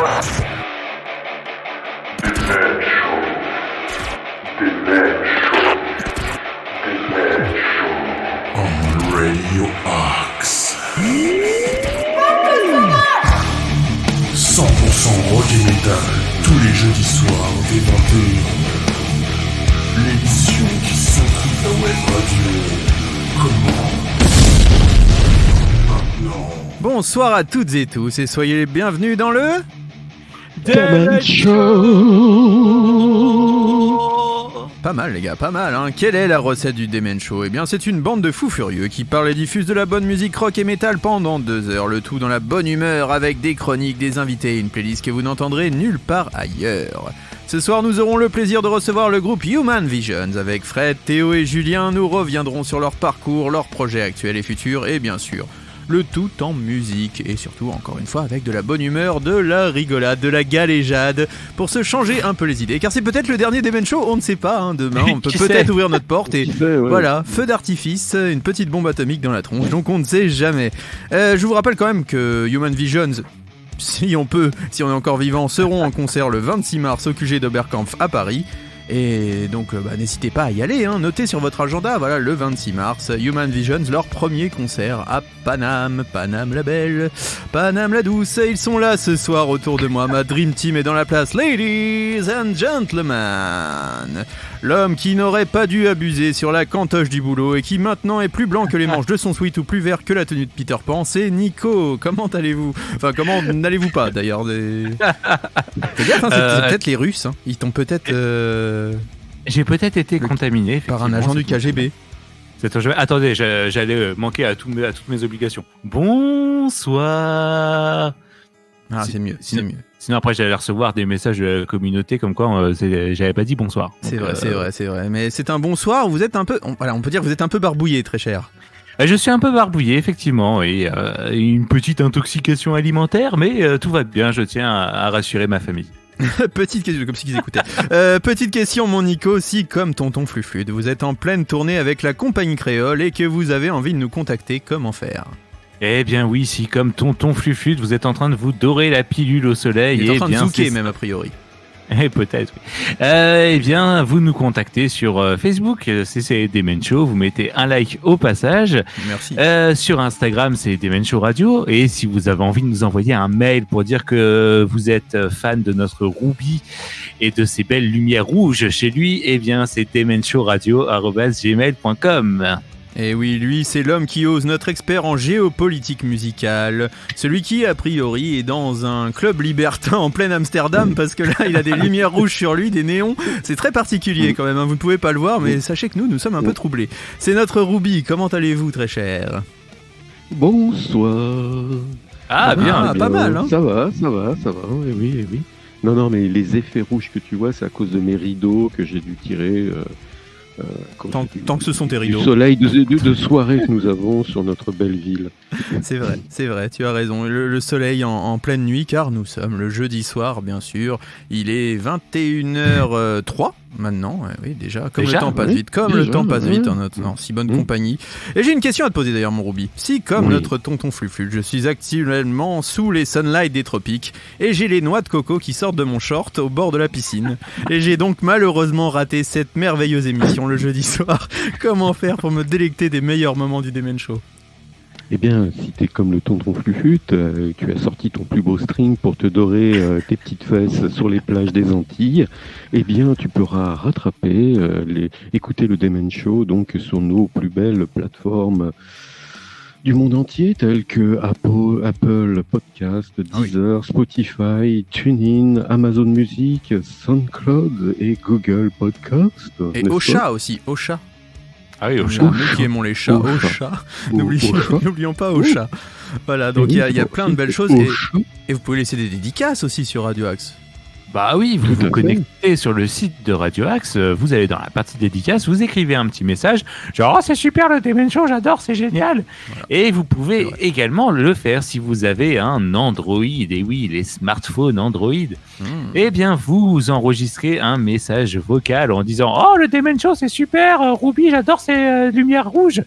On Radio Axe. 100% rock et metal, tous les jeudis soirs dès 21h. L'émission qui s'occupe de la web radio. Comment maintenant? Bonsoir à toutes et tous et soyez les bienvenus dans le Demen Show. Pas mal les gars, pas mal hein. Quelle est la recette du Demen Show? Eh bien c'est une bande de fous furieux qui parle et diffuse de la bonne musique rock et métal pendant 2 heures, le tout dans la bonne humeur avec des chroniques, des invités et une playlist que vous n'entendrez nulle part ailleurs. Ce soir nous aurons le plaisir de recevoir le groupe Human Visions. Avec Fred, Théo et Julien, nous reviendrons sur leur parcours, leurs projets actuels et futurs et bien sûr le tout en musique et surtout encore une fois avec de la bonne humeur, de la rigolade, de la galéjade pour se changer un peu les idées car c'est peut-être le dernier Demen Show, on ne sait pas hein, demain on peut peut-être ouvrir notre porte et voilà, feu d'artifice, une petite bombe atomique dans la tronche donc on ne sait jamais. Je vous rappelle quand même que Human Visions, si on est encore vivant, seront en concert le 26 mars au QG d'Oberkampf à Paris. Et donc n'hésitez pas à y aller, hein. Notez sur votre agenda, voilà, le 26 mars, Human Visions, leur premier concert à Paname la belle, Paname la douce, ils sont là ce soir autour de moi, ma Dream Team est dans la place, ladies and gentlemen, l'homme qui n'aurait pas dû abuser sur la cantoche du boulot et qui maintenant est plus blanc que les manches de son sweat ou plus vert que la tenue de Peter Pan, c'est Nico. Comment allez-vous? Enfin, comment n'allez-vous pas d'ailleurs Fais gaffe, hein, c'est peut-être les Russes, hein. Ils t'ont peut-être... J'ai peut-être été contaminé par un agent du KGB. Attendez, j'allais manquer à toutes mes obligations. Bonsoir. Ah, c'est mieux. Sinon après j'allais recevoir des messages de la communauté comme quoi j'avais pas dit bonsoir. C'est vrai. Mais c'est un bonsoir. Vous êtes un peu, on peut dire que vous êtes un peu barbouillé, très cher. Je suis un peu barbouillé effectivement et une petite intoxication alimentaire, mais tout va bien. Je tiens à rassurer ma famille. Petite question, comme si qu'ils écoutaient. Petite question, mon Nico, si comme tonton Fluflude, vous êtes en pleine tournée avec la compagnie créole et que vous avez envie de nous contacter, comment faire? Eh bien oui, si comme tonton Fluflude, vous êtes en train de vous dorer la pilule au soleil, il est en train de zouker même a priori. Peut-être. Oui. Eh bien, vous nous contactez sur Facebook, c'est Demen Show. Vous mettez un like au passage. Merci. Sur Instagram, c'est Demen Show Radio. Et si vous avez envie de nous envoyer un mail pour dire que vous êtes fan de notre Ruby et de ses belles lumières rouges chez lui, eh bien, c'est demenshowradio@gmail.com. Et oui, lui, c'est l'homme qui ose, notre expert en géopolitique musicale. Celui qui, a priori, est dans un club libertin en plein Amsterdam, parce que là, il a des lumières rouges sur lui, des néons. C'est très particulier quand même, hein. Vous ne pouvez pas le voir, mais sachez que nous sommes un peu troublés. C'est notre Ruby, comment allez-vous, très cher? Bonsoir. Ah, bien. Pas mal, hein. Ça va, oui. Non, mais les effets rouges que tu vois, c'est à cause de mes rideaux que j'ai dû tirer... Tant que ce sont tes rideaux. Du soleil de soirée que nous avons sur notre belle ville. C'est vrai, tu as raison. Le soleil en pleine nuit, car nous sommes le jeudi soir, bien sûr. Il est 21h03 maintenant. Oui, déjà. Comme le temps passe vite. Le temps passe vite en si bonne compagnie. Et j'ai une question à te poser d'ailleurs, mon Ruby. Si, comme notre tonton Fluflul, je suis actuellement sous les sunlights des tropiques et j'ai les noix de coco qui sortent de mon short au bord de la piscine. Et j'ai donc malheureusement raté cette merveilleuse émission le jeudi soir. Comment faire pour me délecter des meilleurs moments du Demen Show? Eh bien, si t'es comme le tonton Flufut, tu as sorti ton plus beau string pour te dorer tes petites fesses sur les plages des Antilles, eh bien, tu pourras rattraper, écouter le Demen Show donc sur nos plus belles plateformes du monde entier, telles que Apple Podcast, Deezer, Spotify, TuneIn, Amazon Music, SoundCloud et Google Podcast. Et Ocha aussi, Ocha. Ah oui, Ocha. Nous qui aimons les chats, Ocha. N'oublions pas Ocha. Voilà, donc il y a plein de belles choses. Et vous pouvez laisser des dédicaces aussi sur Radio Axe. Bah oui, vous vous connectez sur le site de Radio Axe, vous allez dans la partie dédicace, vous écrivez un petit message, genre oh, c'est super le Demen Show, j'adore, c'est génial. Voilà. Et vous pouvez également le faire si vous avez un Android, et oui, les smartphones Android. Eh bien, vous enregistrez un message vocal en disant oh le Demen Show c'est super, Ruby, j'adore ces lumières rouges.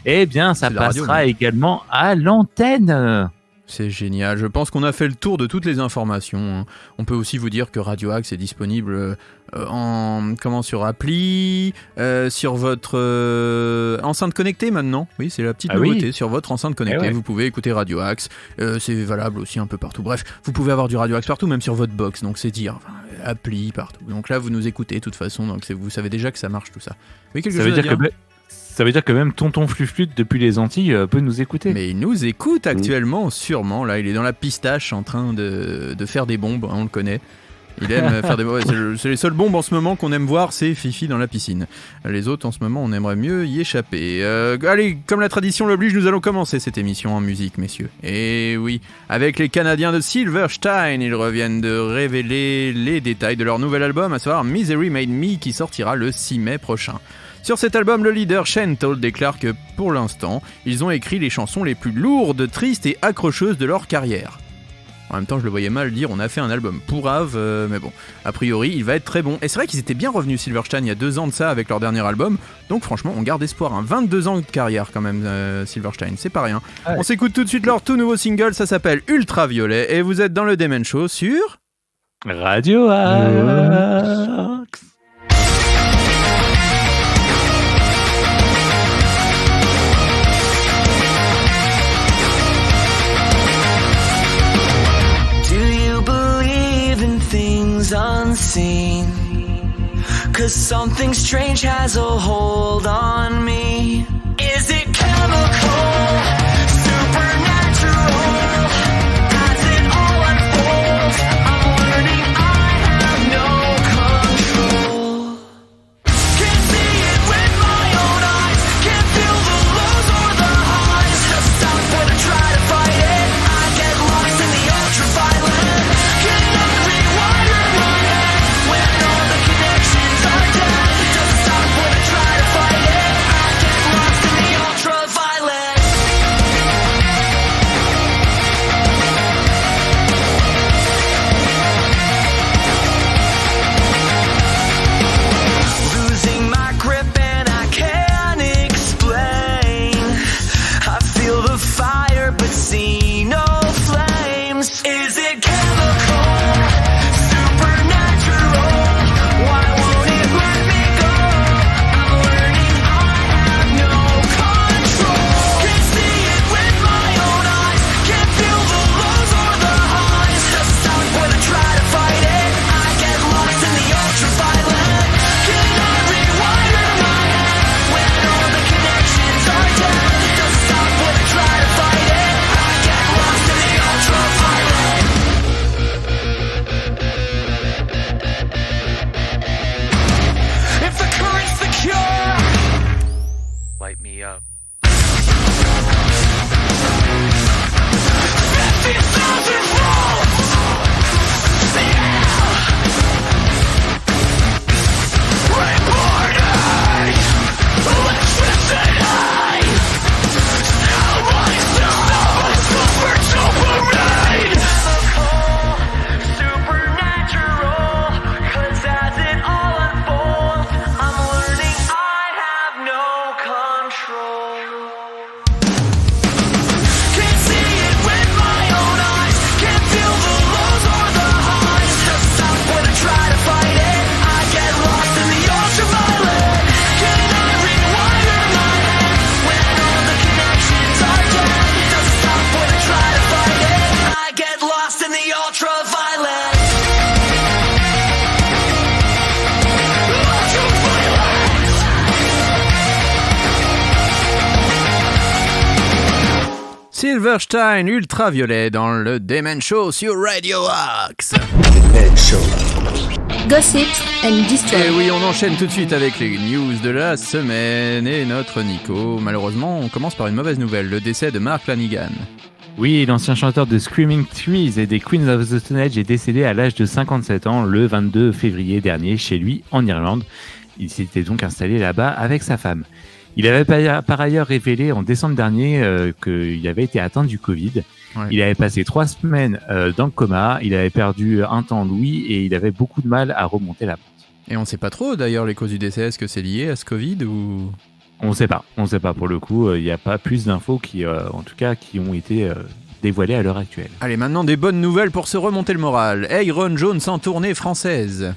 Eh bien, ça passera également à l'antenne. C'est génial, je pense qu'on a fait le tour de toutes les informations. On peut aussi vous dire que Radio Axe est disponible sur appli, sur votre enceinte connectée maintenant. Oui, c'est la petite nouveauté, sur votre enceinte connectée, vous pouvez écouter Radio Axe. C'est valable aussi un peu partout. Bref, vous pouvez avoir du Radio Axe partout, même sur votre box, donc c'est dire, appli partout. Donc là, vous nous écoutez de toute façon, donc vous savez déjà que ça marche tout ça. Oui, quelque chose à dire ? Ça veut dire que même Tonton Fluflute depuis les Antilles peut nous écouter. Mais il nous écoute actuellement, sûrement. Là, il est dans la pistache en train de faire des bombes, on le connaît. Il aime faire des bombes. C'est les seules bombes en ce moment qu'on aime voir, c'est Fifi dans la piscine. Les autres, en ce moment, on aimerait mieux y échapper. Allez, comme la tradition l'oblige, nous allons commencer cette émission en musique, messieurs. Et oui, avec les Canadiens de Silverstein, ils reviennent de révéler les détails de leur nouvel album, à savoir Misery Made Me, qui sortira le 6 mai prochain. Sur cet album, le leader Shane Toll déclare que, pour l'instant, ils ont écrit les chansons les plus lourdes, tristes et accrocheuses de leur carrière. En même temps, je le voyais mal dire, on a fait un album pourrave, mais bon, a priori, il va être très bon. Et c'est vrai qu'ils étaient bien revenus, Silverstein, il y a 2 ans de ça, avec leur dernier album, donc franchement, on garde espoir. 22 ans de carrière, quand même, Silverstein, c'est pas rien. Ouais. On s'écoute tout de suite leur tout nouveau single, ça s'appelle Ultraviolet, et vous êtes dans le Demen Show sur... Radio Axe. Unseen, 'cause something strange has a hold on me. Is it chemical, supernatural? As it all unfolds, I'm learning I have no control. Can't see it with my own eyes, can't feel the lows or the highs. Just stop when I try to fight it, I get lost in the ultraviolet. Can I rewire my head when all the connections are dead? Just stop when I try to fight it, I get lost in the ultraviolet. Losing my grip and I can't explain. I feel the fire but see no flames. Is it chemical, supernatural? Why won't it let me go? I'm learning I have no control. Can't see it with my own eyes, can't feel the lows or the highs. Just stop when I try to fight it, I get lost in the ultraviolet. Can I rewire my head when all the connections are dead? Just stop when I try to fight it, I get lost in the ultraviolet. If the current's the cure, light me up. 50,000 volts! Yeah! Reporting! Electricity! Now my system is over dopamine! Chemical, supernatural, 'cause as it all unfolds, I'm learning I have no control. Can't see it with my own eyes, can't feel the lows or the highs. Just stop when I try to fight it, I get lost in the ultraviolet. Can I rewire my head when all the connections are dead? Just stop when I try to fight it, I get lost in the ultraviolet. Silverstein, Ultraviolet, dans le Demen Show sur Radio Axe. Gossip and Destroy. Et oui, on enchaîne tout de suite avec les news de la semaine et notre Nico. Malheureusement, on commence par une mauvaise nouvelle, le décès de Mark Lanigan. Oui, l'ancien chanteur de Screaming Trees et des Queens of the Stone Age est décédé à l'âge de 57 ans le 22 février dernier chez lui en Irlande. Il s'était donc installé là-bas avec sa femme. Il avait par ailleurs révélé en décembre dernier qu'il avait été atteint du Covid. Ouais. Il avait passé 3 semaines dans le coma, il avait perdu un temps l'ouïe et il avait beaucoup de mal à remonter la pente. Et on ne sait pas trop d'ailleurs les causes du décès, est-ce que c'est lié à ce Covid ou... On ne sait pas pour le coup, il n'y a pas plus d'infos qui, en tout cas, qui ont été dévoilées à l'heure actuelle. Allez, maintenant des bonnes nouvelles pour se remonter le moral. Hey, Ron Jones en tournée française.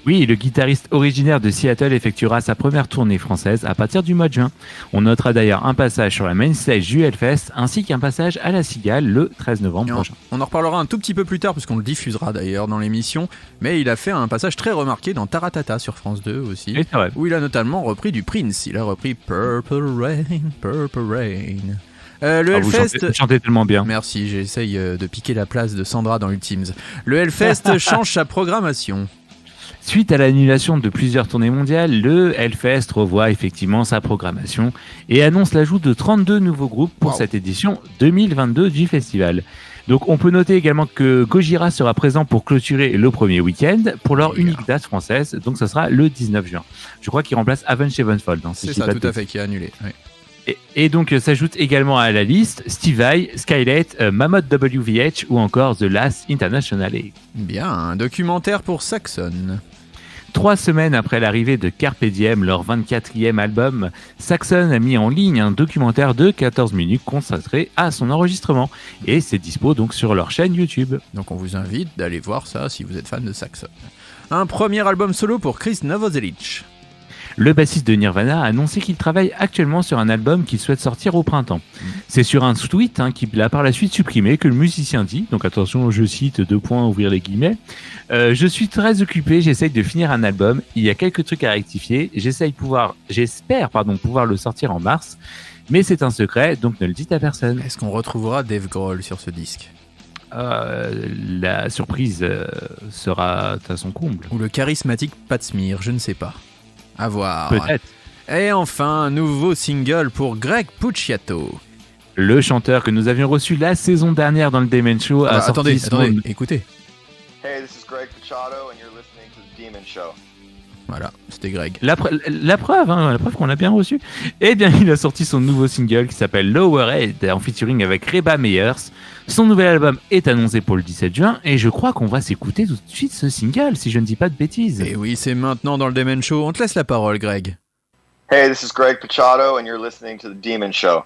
Oui, le guitariste originaire de Seattle effectuera sa première tournée française à partir du mois de juin. On notera d'ailleurs un passage sur la main stage du Hellfest ainsi qu'un passage à la Cigale le 13 novembre prochain. On en reparlera un tout petit peu plus tard puisqu'on le diffusera d'ailleurs dans l'émission, mais il a fait un passage très remarqué dans Taratata sur France 2 aussi, Et c'est vrai. où il a notamment repris du Prince. Il a repris Purple Rain, Purple Rain. Le Vous Hellfest... chantez tellement bien. Merci, j'essaye de piquer la place de Sandra dans Ultimes. Le Hellfest change sa programmation. Suite à l'annulation de plusieurs tournées mondiales, le Hellfest revoit effectivement sa programmation et annonce l'ajout de 32 nouveaux groupes pour cette édition 2022 du festival. Donc on peut noter également que Gojira sera présent pour clôturer le premier week-end pour leur unique date française, donc ce sera le 19 juin. Je crois qu'il remplace Avenged Sevenfold. Hein, si C'est je dis ça, pas de tout à bêtises. fait, qui est annulé. Oui. Et donc s'ajoute également à la liste Steve Vai, Skylight, Mammoth WVH ou encore The Last International. Bien, un documentaire pour Saxon. 3 semaines après l'arrivée de Carpe Diem, leur 24e album, Saxon a mis en ligne un documentaire de 14 minutes consacré à son enregistrement. Et c'est dispo donc sur leur chaîne YouTube. Donc on vous invite d'aller voir ça si vous êtes fan de Saxon. Un premier album solo pour Chris Novoselic. Le bassiste de Nirvana a annoncé qu'il travaille actuellement sur un album qu'il souhaite sortir au printemps. C'est sur un tweet qu'il a par la suite supprimé que le musicien dit, donc attention, je cite, ouvrir les guillemets, je suis très occupé, j'essaye de finir un album, il y a quelques trucs à rectifier, j'espère pouvoir le sortir en mars, mais c'est un secret, donc ne le dites à personne. Est-ce qu'on retrouvera Dave Grohl sur ce disque ? La surprise sera à son comble. Ou le charismatique Pat Smear, je ne sais pas. À voir. Peut-être. Et enfin, un nouveau single pour Greg Puciato. Le chanteur que nous avions reçu la saison dernière dans le Demen Show a sorti attendez, écoutez. Hey, this is Greg Puciato and you're listening to The Demon Show. Voilà, c'était Greg. La preuve qu'on l'a bien reçu. Eh bien, il a sorti son nouveau single qui s'appelle Lowerhead en featuring avec Reba Meyers. Son nouvel album est annoncé pour le 17 juin et je crois qu'on va s'écouter tout de suite ce single, si je ne dis pas de bêtises. Et oui, c'est maintenant dans le Demen Show. On te laisse la parole, Greg. Hey, this is Greg Puciato and you're listening to The Demon Show.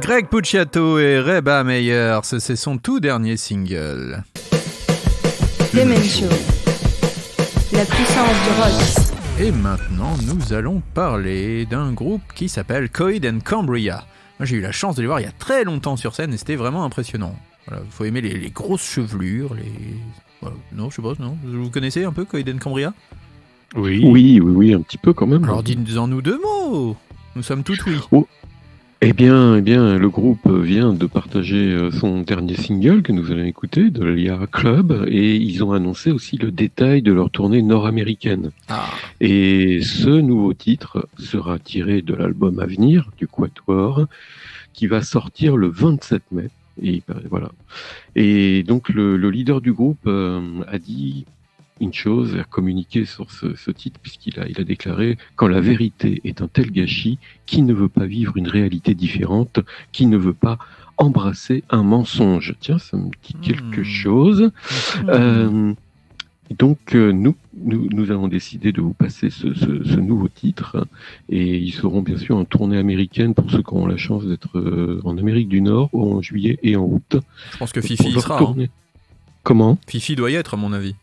Greg Puciato et Reba Meyers, c'est son tout dernier single. Demen Show. La puissance du rock. Et maintenant, nous allons parler d'un groupe qui s'appelle Coheed and Cambria. Moi, j'ai eu la chance de les voir il y a très longtemps sur scène et c'était vraiment impressionnant. Voilà, faut aimer les grosses chevelures, les... Voilà. Non, je sais pas, non. Vous connaissez un peu Coheed and Cambria ? Oui, un petit peu quand même. Alors dites-en-nous 2 mots. Nous sommes tout oui. Oh. Eh bien, le groupe vient de partager son dernier single que nous allons écouter, de l'Ia Club, et ils ont annoncé aussi le détail de leur tournée nord-américaine. Ah. Et ce nouveau titre sera tiré de l'album à venir du Quatuor, qui va sortir le 27 mai. Et voilà. Et donc le leader du groupe a dit une chose, a communiqué sur ce titre, puisqu'il a déclaré « Quand la vérité est un tel gâchis, qui ne veut pas vivre une réalité différente, qui ne veut pas embrasser un mensonge ?» Tiens, ça me dit quelque chose. Donc nous avons décidé de vous passer ce nouveau titre, et ils seront bien sûr en tournée américaine pour ceux qui auront la chance d'être en Amérique du Nord, en juillet et en août. Je pense que Fifi y sera. Hein. Comment ? Fifi doit y être, à mon avis.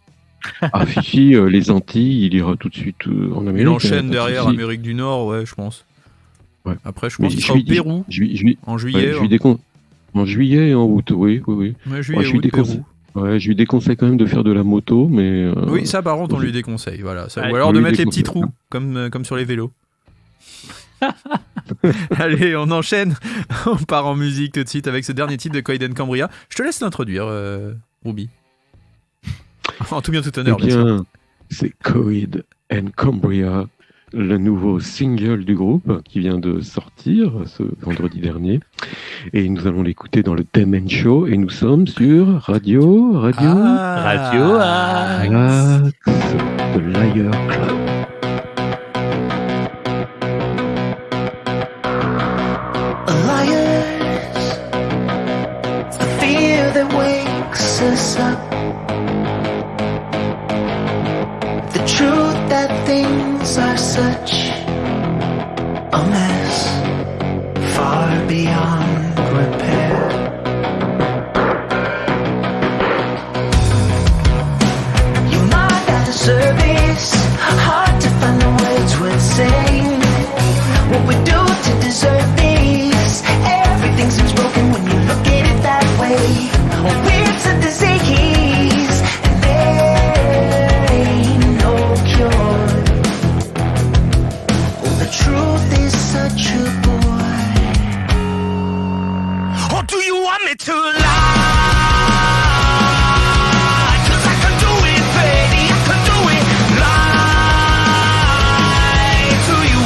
Ah, Fifi, les Antilles, il ira tout de suite en Amérique. Il enchaîne derrière Amérique du Nord, ouais, je pense. Ouais. Après, je pense qu'il sera au Pérou. En juillet. En juillet et en août, oui. Ouais, juillet, août, Pérou. Ouais, je lui déconseille quand même de faire de la moto, mais... Oui, ça par contre, on lui déconseille, voilà. Ça, ou alors de mettre les petits trous, comme sur les vélos. Allez, on enchaîne. On part en musique tout de suite avec ce dernier titre de Coheed and Cambria. Je te laisse l'introduire, Ruby. En tout bien, tout honneur, bien sûr. C'est Coheed and Cambria, le nouveau single du groupe qui vient de sortir ce vendredi dernier. Et nous allons l'écouter dans le Demen Show. Et nous sommes sur Radio Axe, de l'Ia Club. Liars, the fear that wakes us up, the truth that things are such a mess, far beyond repair. You're not at a service, hard to find the words worth saying. What we do to deserve this, everything seems broken when you look at it that way. It's a disease, and there ain't no cure. Oh, the truth is such a bore. Or do you want me to lie? 'Cause I can do it, baby, I can do it. Lie to you,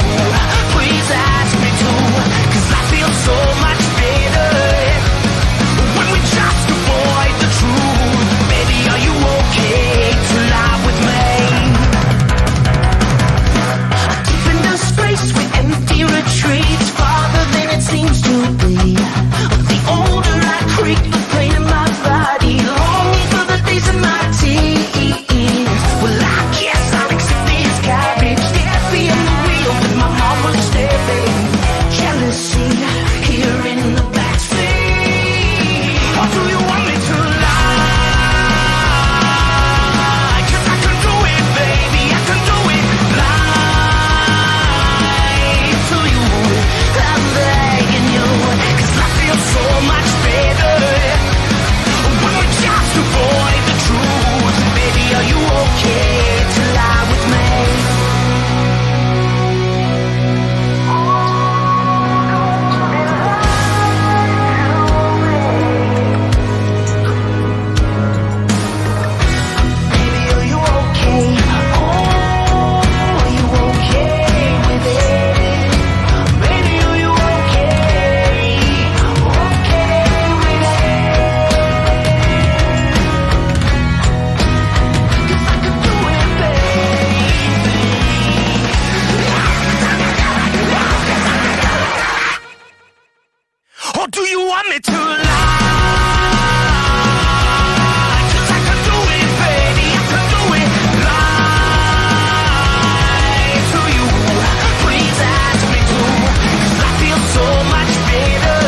please ask me to. 'Cause I feel so much better when we just avoid the truth. Baby, are you okay to lie with me? Deep into space with empty retreats, farther than it seems to be. The older I creep, the pain in my body, longing for the days in my teens. Well, I guess I'll accept this garbage. There being real, but my mom was staring. Jealousy here in the backseat. Or do you want me to lie? 'Cause I can do it, baby, I can do it. Lie to you, I'm begging you. 'Cause I feel so much better when we just avoid the truth. Baby, are you okay to lie with me? Baby, are you okay? Oh, are you okay with it? Baby, are you okay? Okay with it? 'Cause I could do it, baby. Or do you want me to lie? 'Cause I can do it, baby, I can do it. Lie to you, please ask me to. 'Cause I feel so much better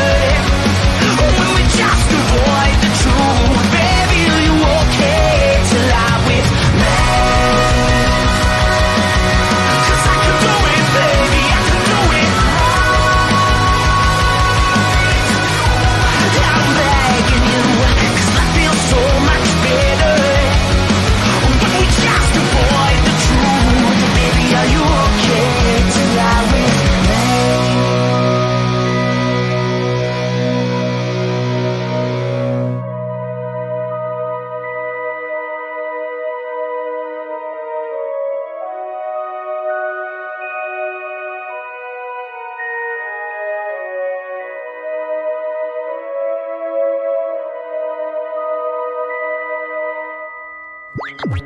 Toutes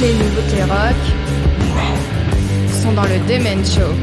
les nouveautés rock sont dans le Demen Show.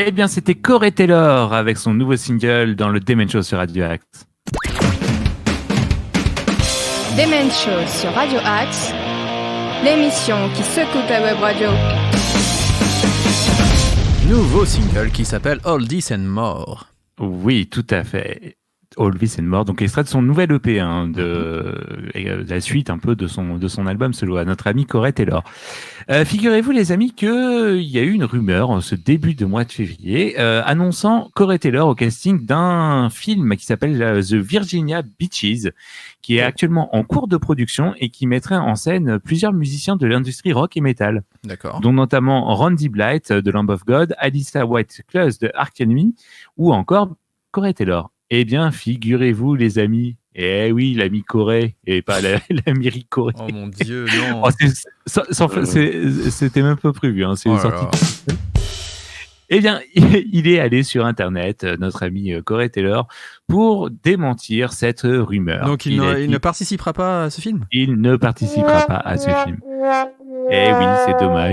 Eh bien, c'était Corey Taylor avec son nouveau single dans le Demen Show sur Radio Axe. Demen Show sur Radio Axe, l'émission qui secoue ta web radio. Nouveau single qui s'appelle All This and More. Oui, tout à fait. All This and More, donc extrait de son nouvel EP, de la suite un peu de son album solo à notre ami Corey Taylor. Figurez-vous les amis qu'il y a eu une rumeur en ce début de mois de février annonçant Corey Taylor au casting d'un film qui s'appelle The Virginia Beaches, qui est actuellement en cours de production et qui mettrait en scène plusieurs musiciens de l'industrie rock et metal. D'accord. Dont notamment Randy Blythe de Lamb of God, Alyssa White-Claus de Arch Enemy ou encore Corey Taylor. Eh bien, figurez-vous, les amis, eh oui, l'ami Corey, et pas l'ami Rick Corey. Oh mon Dieu, non. Oh, c'était même pas prévu, c'est sorti. Eh bien, il est allé sur Internet, notre ami Corey Taylor, pour démentir cette rumeur. Donc il ne participera pas à ce film ? Il ne participera pas à ce film. Eh oui,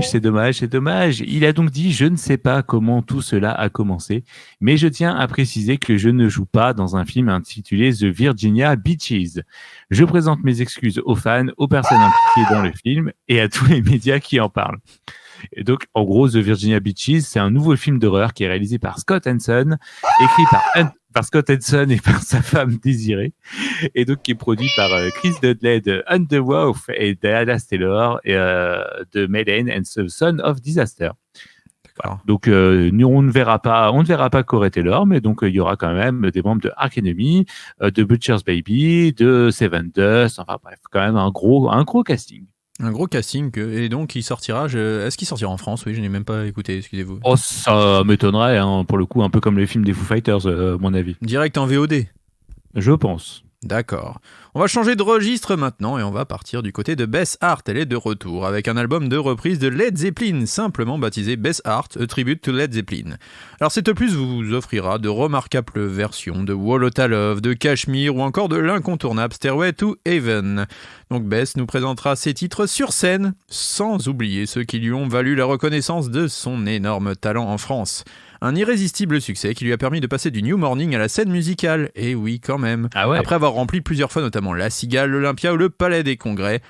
c'est dommage. Il a donc dit « Je ne sais pas comment tout cela a commencé, mais je tiens à préciser que je ne joue pas dans un film intitulé The Virginia Beaches. Je présente mes excuses aux fans, aux personnes impliquées dans le film et à tous les médias qui en parlent. » Et donc, en gros, The Virginia Beaches, c'est un nouveau film d'horreur qui est réalisé par Scott Henson, écrit par Scott Henson et par sa femme Désirée, et donc qui est produit par Chris Dudley de Underwolf et Dallas Taylor de Maiden and the Son of Disaster. Voilà. Donc, nous, on ne verra pas Corey Taylor, mais donc il y aura quand même des membres de Arch Enemy, de Butcher's Baby, de Seven Dust, enfin bref, quand même un gros casting. Un gros casting, et donc il sortira. Est-ce qu'il sortira en France? Oui, je n'ai même pas écouté, excusez-vous. Oh, ça m'étonnerait, hein, pour le coup, un peu comme les films des Foo Fighters, à mon avis. Direct en VOD. Je pense. D'accord. On va changer de registre maintenant et on va partir du côté de Bess Hart. Elle est de retour avec un album de reprise de Led Zeppelin, simplement baptisé Bess Hart, A Tribute to Led Zeppelin. Alors cet opus vous offrira de remarquables versions de Wall of Love, de Kashmir ou encore de l'incontournable Stairway to Heaven. Donc Bess nous présentera ses titres sur scène, sans oublier ceux qui lui ont valu la reconnaissance de son énorme talent en France. Un irrésistible succès qui lui a permis de passer du New Morning à la scène musicale. Et oui, quand même. Ah ouais. Après avoir rempli plusieurs fois notamment la Cigale, l'Olympia ou le Palais des Congrès,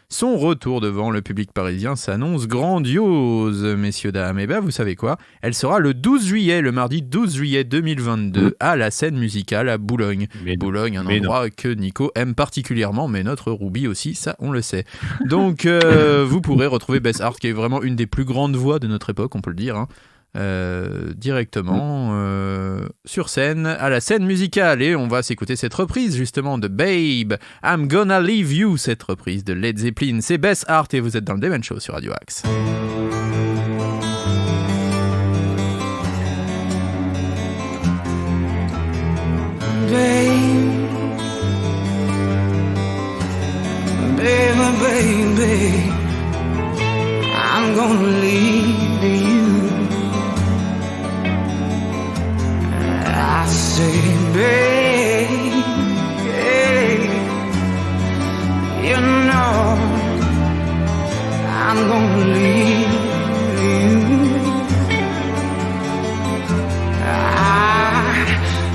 son retour devant le public parisien s'annonce grandiose, messieurs, dames. Et bien, vous savez quoi? Elle sera le 12 juillet, le mardi 12 juillet 2022, à la scène musicale à Boulogne. Boulogne, un endroit que Nico aime particulièrement, mais notre Ruby aussi, ça, on le sait. Donc, vous pourrez retrouver Bess Hart, qui est vraiment une des plus grandes voix de notre époque, on peut le dire, hein. Directement sur scène, à la scène musicale, et on va s'écouter cette reprise justement de Babe, I'm Gonna Leave You, cette reprise de Led Zeppelin. C'est Bess Hart et vous êtes dans le Demen Show sur Radio Axe. Baby, I'm gonna leave you. I say, babe, you know I'm gonna leave you. I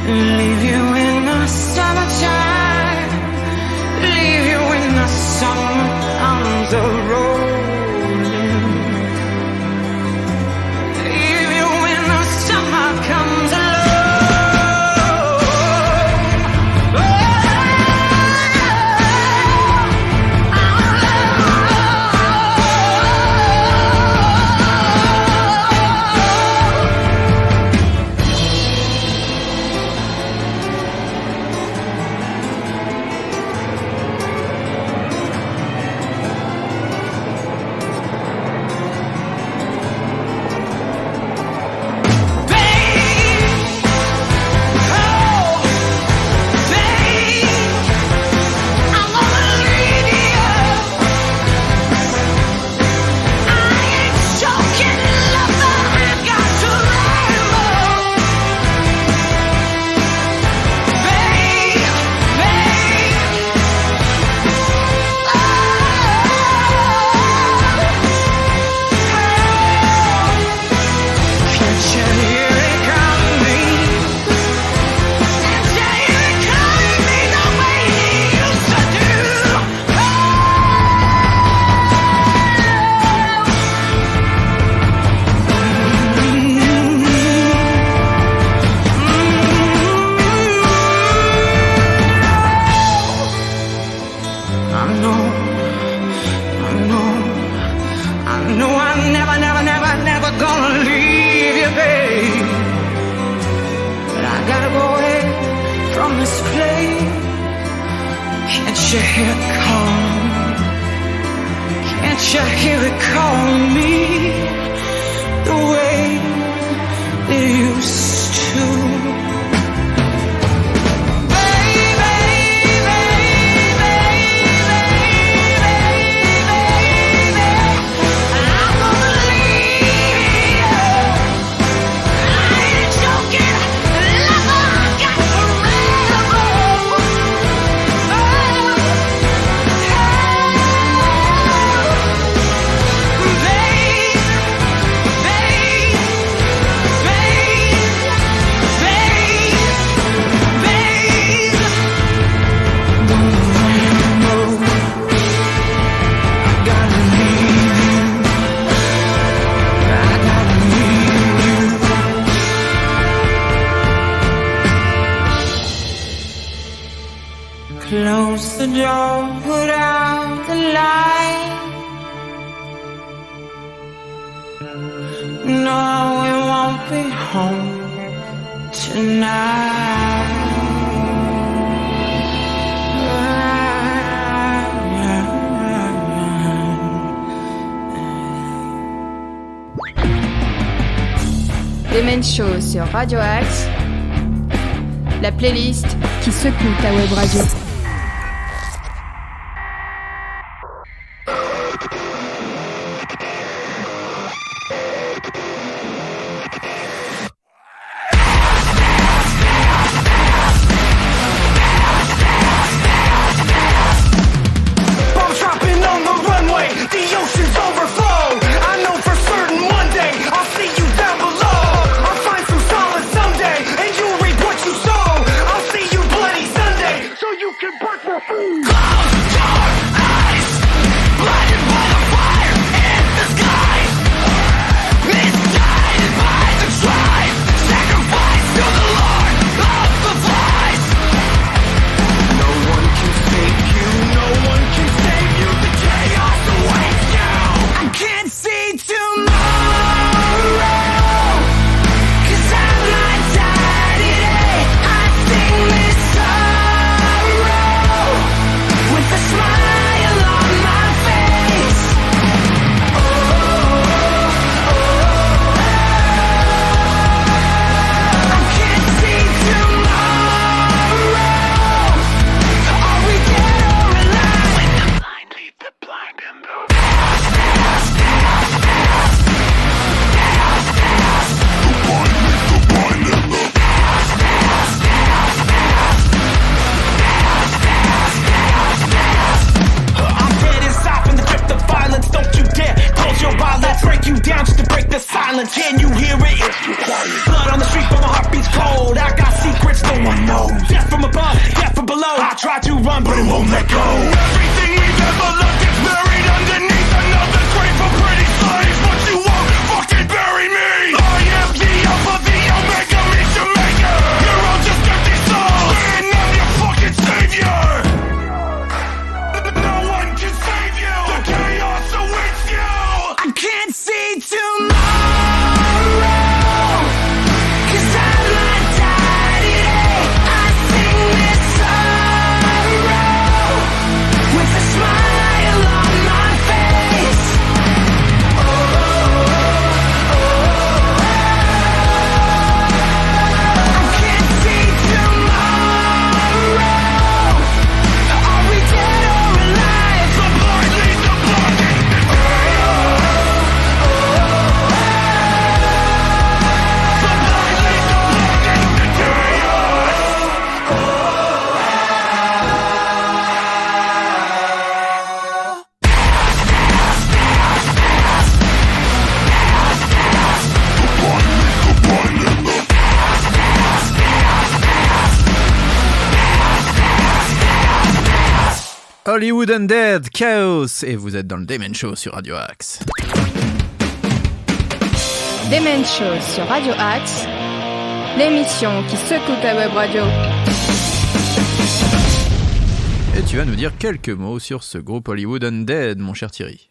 leave you in the summertime, leave you in the summer on the road. Leave you when the summer comes along. Can't you hear it calling? Can't you hear it calling me the way it used to? Close the door, put out the light. No, we won't be home tonight. Demen Show sur Radio Axe, la playlist qui secoue ta web radio. Bomb dropping on the runway, the oceans overflow. I know for certain one day I'll see you down below. I'll find some solace someday, and you'll reap what you sow. I'll see you bloody Sunday, so you can burn for food. Close your eyes, blinded by the fire in the sky. Misguided by the tribe, sacrifice to the Lord of the flies. No one can save you, no one can save you. The chaos awaits you. I can't see tomorrow, 'cause I might die today. I sing this sorrow with a smile on my face. I can't see tomorrow. Are we dead or alive? When the blind lead the blind and the I'm dead inside from the grip of violence. Don't you dare close your eyes. Let's break you down just to break the silence. Can you hear it? Blood on the street, but my heart beats cold. I got secrets no one knows. Death from above, death from below. I try to run, but it won't let go. Everything we've ever loved gets buried underneath another grave for pretty slaves. What you want? Fucking bury me. I am the alpha, the omega, meet your maker. You're all just empty souls, and I'm your fucking savior. No one can save you. The chaos awaits you. I can't see tomorrow, 'cause I might die today. I sing this sorrow with a smile on my face. I can't see tomorrow. Are we dead or alive? The blind lead the blind. The blind lead the Hollywood Undead, Chaos, et vous êtes dans le Demen Show sur Radio Axe. Demen Show sur Radio Axe, l'émission qui secoue ta web radio. Et tu vas nous dire quelques mots sur ce groupe Hollywood Undead, mon cher Thierry.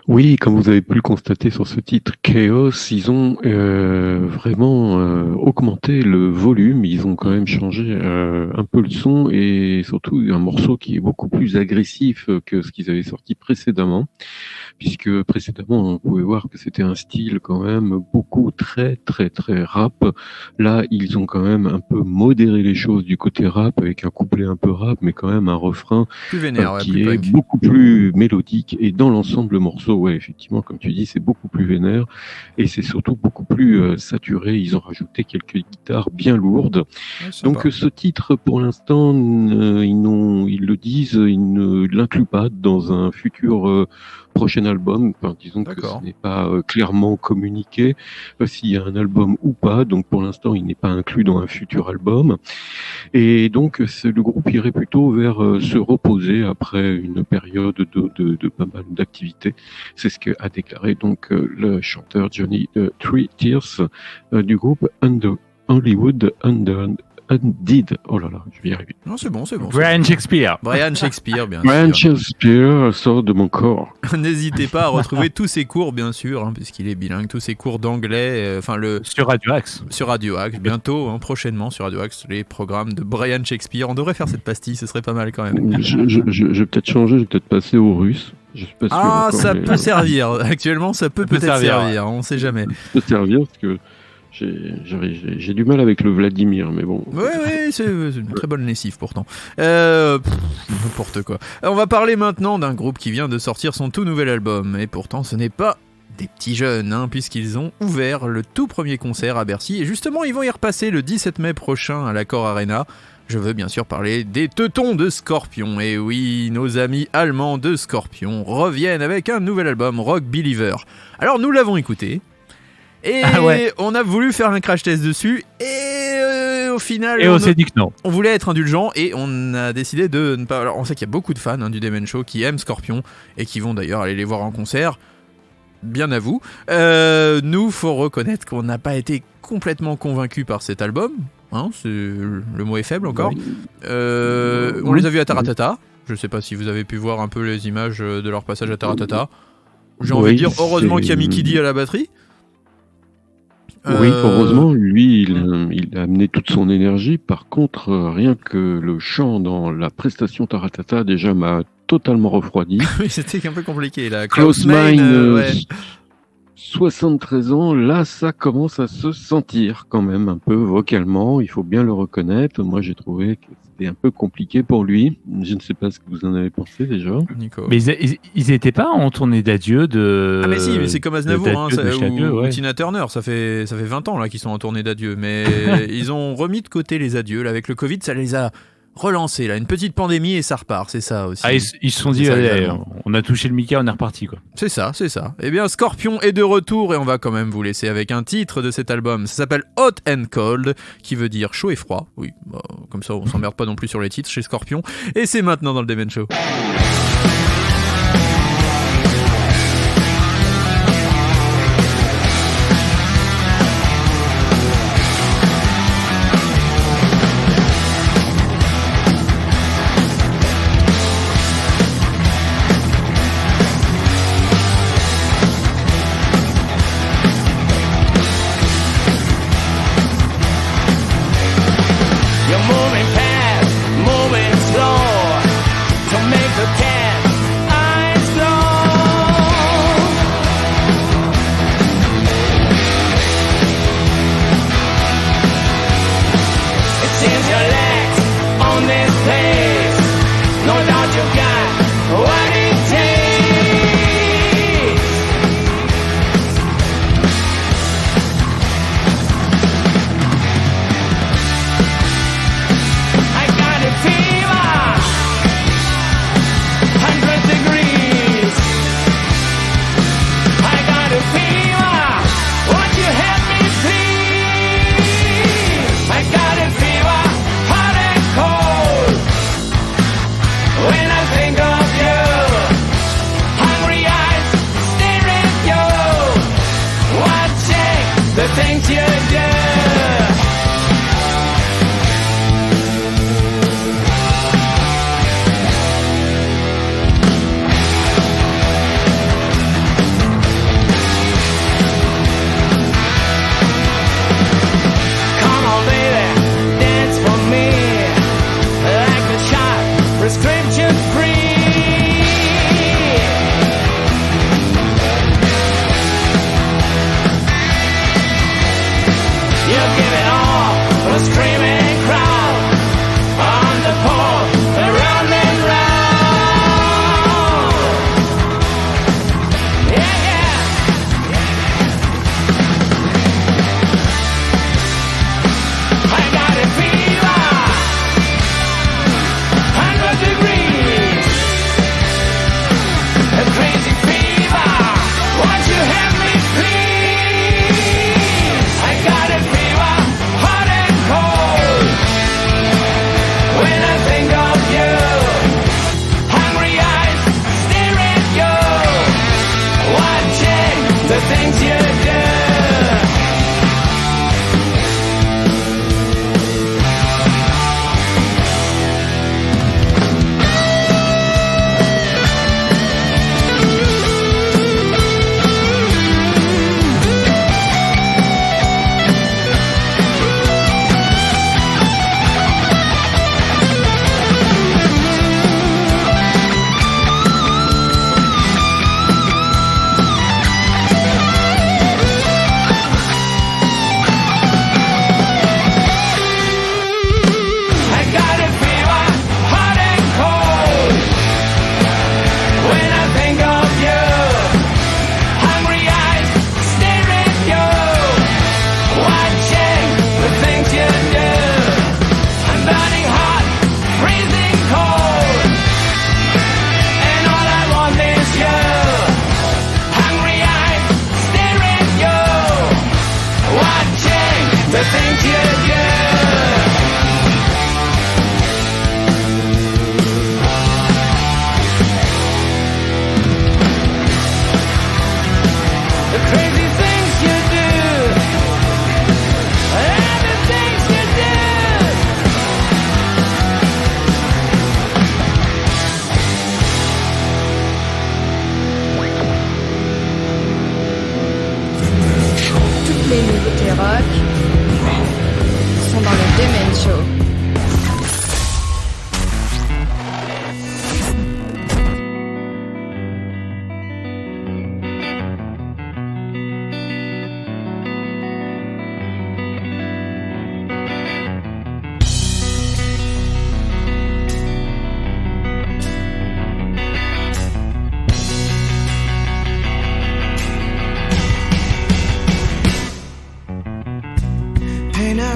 Oui, comme vous avez pu le constater sur ce titre Chaos, ils ont vraiment augmenté le volume, ils ont quand même changé un peu le son et surtout un morceau qui est beaucoup plus agressif que ce qu'ils avaient sorti précédemment, puisque précédemment on pouvait voir que c'était un style quand même beaucoup très rap. Là, ils ont quand même un peu modéré les choses du côté rap avec un couplet un peu rap, mais quand même un refrain Plus vénère, ouais, qui plus est punk. beaucoup plus mélodique et dans l'ensemble le morceau, ouais, effectivement, comme tu dis, c'est beaucoup plus vénère et c'est surtout beaucoup plus saturé. Ils ont rajouté quelques guitares bien lourdes. Ouais, sympa. Donc ce titre, pour l'instant, ils le disent, ils ne l'incluent pas dans un futur prochain album. Enfin, disons que D'accord. ce n'est pas clairement communiqué s'il y a un album ou pas. Donc pour l'instant, il n'est pas inclus dans un futur album. Et donc le groupe irait plutôt vers se reposer après une période de pas mal d'activités. C'est ce qu'a déclaré donc le chanteur Johnny Three Tears du groupe Hollywood Undead. Oh là là, je vais y arriver. Non, c'est bon. Brian Shakespeare. Brian Shakespeare, bien Brian sûr. Shakespeare sort de mon corps. N'hésitez pas à retrouver tous ses cours, bien sûr, hein, puisqu'il est bilingue, tous ses cours d'anglais, Sur Radio Axe. sur Radio Axe, bientôt, hein, prochainement sur Radio Axe, les programmes de Brian Shakespeare. On devrait faire cette pastille, ce serait pas mal quand même. Je vais peut-être changer, je vais peut-être passer au russe. Je suis pas sûr. Ah, encore, ça mais peut servir. Actuellement, ça peut peut peut-être servir, servir. On sait jamais. ça peut servir parce que j'ai du mal avec le Vladimir, mais bon. Ouais, c'est une très bonne lessive pourtant. N'importe quoi. On va parler maintenant d'un groupe qui vient de sortir son tout nouvel album. Et pourtant, ce n'est pas des petits jeunes, hein, puisqu'ils ont ouvert le tout premier concert à Bercy. Et justement, ils vont y repasser le 17 mai prochain à l'Accor Arena. Je veux bien sûr parler des Teutons de Scorpion. Et oui, nos amis allemands de Scorpion reviennent avec un nouvel album, Rock Believer. Alors, nous l'avons écouté. Et on a voulu faire un crash test dessus. Et au final... Et on s'est dit que non. On voulait être indulgent et on a décidé de ne pas... Alors, on sait qu'il y a beaucoup de fans du Demen Show qui aiment Scorpion et qui vont d'ailleurs aller les voir en concert. Bien à vous. Nous, faut reconnaître qu'on n'a pas été complètement convaincus par cet album. Hein, le mot est faible encore. On les a vus à Taratata. Je sais pas si vous avez pu voir un peu les images de leur passage à Taratata. J'ai envie de dire, heureusement qu'il y a Mickey D à la batterie. Oui, heureusement, lui, il a amené toute son énergie. Par contre, rien que le chant dans la prestation Taratata, déjà m'a totalement refroidi. Oui, c'était un peu compliqué là. Klaus Meine, 73 ans, là, ça commence à se sentir quand même un peu vocalement. Il faut bien le reconnaître. Moi, j'ai trouvé que c'était un peu compliqué pour lui. Je ne sais pas ce que vous en avez pensé déjà. Nico. Mais ils étaient pas en tournée d'adieu de. Ah mais si, mais c'est comme Aznavour ou ouais. Tina Turner, ça fait 20 ans là qu'ils sont en tournée d'adieu, mais ils ont remis de côté les adieux là, avec le Covid, ça les a relancés là, une petite pandémie et ça repart, c'est ça aussi. Ah, ils se sont dit, ça, allez, également. on a touché le Mika, on est reparti quoi. C'est ça. Eh bien, Scorpion est de retour et on va quand même vous laisser avec un titre de cet album. Ça s'appelle Hot and Cold, qui veut dire chaud et froid. Oui, bah, comme ça on s'emmerde pas non plus sur les titres chez Scorpion. Et c'est maintenant dans le Demen Show. You're moving fast, moving slow to make the cat eyes glow. It seems your legs on this place. No doubt you got what it takes. I got a fever, 100 degrees. I got a fever, won't you help me please? I got a fever, hot and cold. When I think of you, hungry eyes stare at you, watching the things you do. Come on, baby, dance for me like a shot, prescription free. You give it all for a screaming crowd on the pole, around and round. Yeah, yeah. I got a fever, 100 degrees, a crazy fever. Won't you help me, please? I got a fever, hot and cold. When I think of you, hungry eyes stare at you, watching the things you do.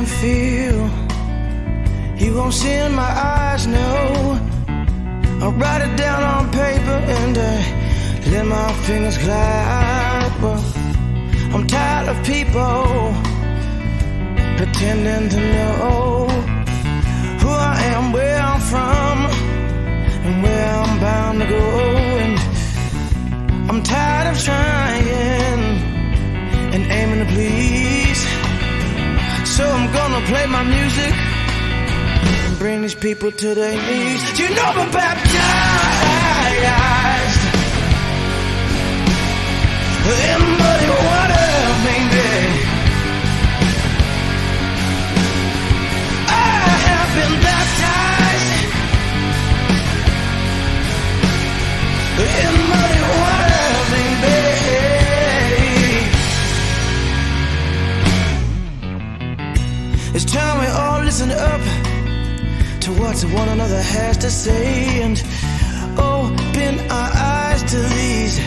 and feel. You won't see in my eyes, no. I'll write it down on paper and let my fingers glide. Well, I'm tired of people pretending to know who I am, where I'm from, and where I'm bound to go. And I'm tired of trying and aiming to please. So I'm gonna play my music and bring these people to their knees. You know I'm baptized in muddy water, baby. I have been baptized in muddy water, baby. It's time we all listen up to what one another has to say and open our eyes to these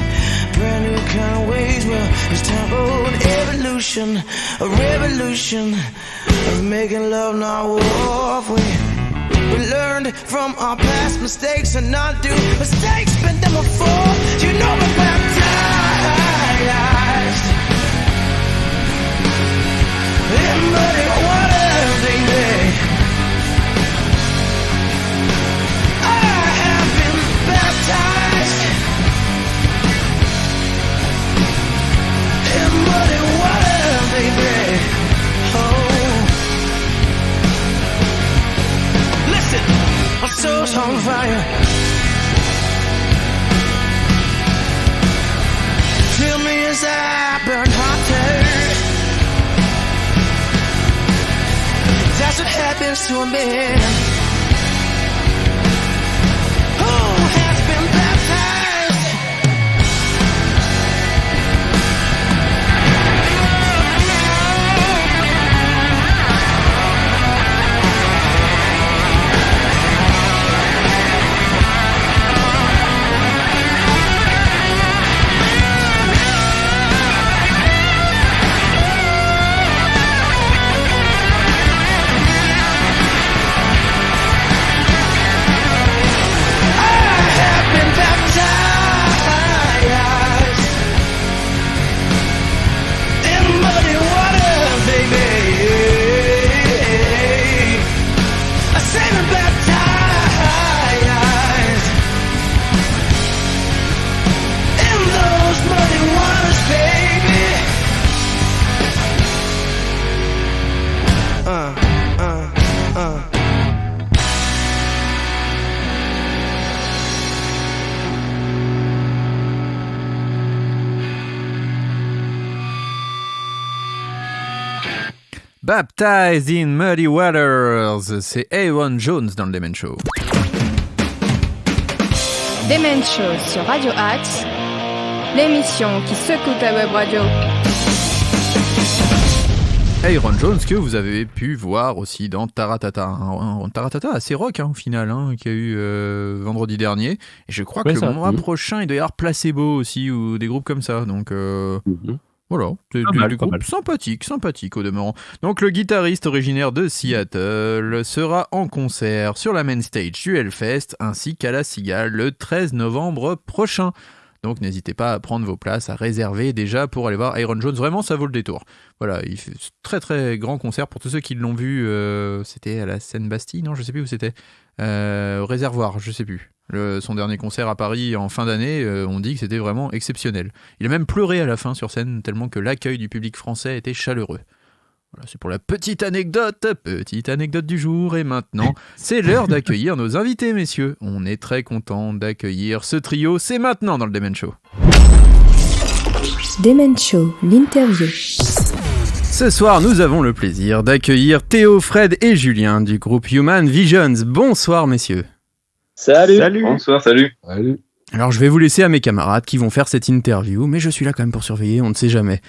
brand new kind of ways. Well, it's time for an evolution, a revolution of making love, not war. We learned from our past mistakes and not do mistakes, been done before. You know we're baptized in muddy water, baby. I have been baptized in muddy water, baby. Oh, listen, my soul's on fire. Feel me as I burn hotter. That's what happens to a man who has been baptized. Baptized in Muddy Waters, c'est Aaron Jones dans le Demen Show. Demen Show sur Radio Axe, l'émission qui secoue ta web radio. Aaron Jones que vous avez pu voir aussi dans Taratata, un Taratata assez rock au final, qui a eu vendredi dernier. Et je crois que le mois prochain il doit y avoir Placebo aussi ou des groupes comme ça. Donc voilà, c'est du groupe sympathique au demeurant. Donc le guitariste originaire de Seattle sera en concert sur la main stage du Hellfest ainsi qu'à la Cigale le 13 novembre prochain. Donc n'hésitez pas à prendre vos places, à réserver déjà pour aller voir Aaron Jones. Vraiment, ça vaut le détour. Voilà, il fait très très grand concert pour tous ceux qui l'ont vu. C'était à la Seine-Bastille, non, je sais plus où c'était. Au Réservoir, je sais plus. Son dernier concert à Paris en fin d'année, on dit que c'était vraiment exceptionnel. Il a même pleuré à la fin sur scène tellement que l'accueil du public français était chaleureux. Voilà, c'est pour la petite anecdote du jour. Et maintenant, c'est l'heure d'accueillir nos invités, messieurs. On est très content d'accueillir ce trio. C'est maintenant dans le Demen Show. Demen Show, l'interview. Ce soir, nous avons le plaisir d'accueillir Théo, Fred et Julien du groupe Human Visions. Bonsoir, messieurs. Salut. Bonsoir, salut. Alors je vais vous laisser à mes camarades qui vont faire cette interview, mais je suis là quand même pour surveiller, on ne sait jamais.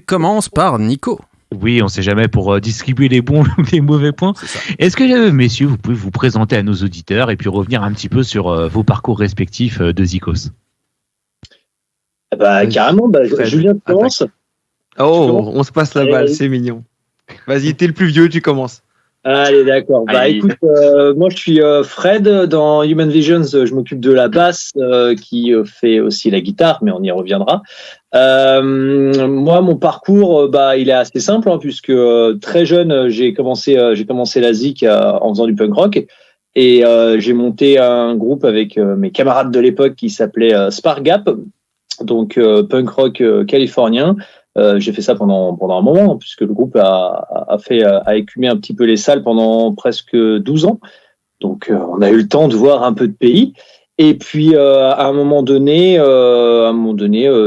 Commence par Nico. Oui, on ne sait jamais pour distribuer les bons ou les mauvais points. Est-ce que, messieurs, vous pouvez vous présenter à nos auditeurs et puis revenir un petit peu sur vos parcours respectifs de Zikos? Carrément, Julien commence. Oh, on se passe la balle, c'est mignon. Vas-y, t'es le plus vieux, tu commences. Allez, d'accord. Bah Allez. écoute, moi je suis Fred dans Human Visions. Je m'occupe de la basse, qui fait aussi la guitare, mais on y reviendra. Moi, mon parcours, il est assez simple, hein, puisque très jeune, j'ai commencé la zik en faisant du punk rock, et j'ai monté un groupe avec mes camarades de l'époque qui s'appelait Spark Gap, donc punk rock californien. J'ai fait ça pendant un moment, puisque le groupe a écumé un petit peu les salles pendant presque 12 ans. Donc, on a eu le temps de voir un peu de pays. Et puis, à un moment donné,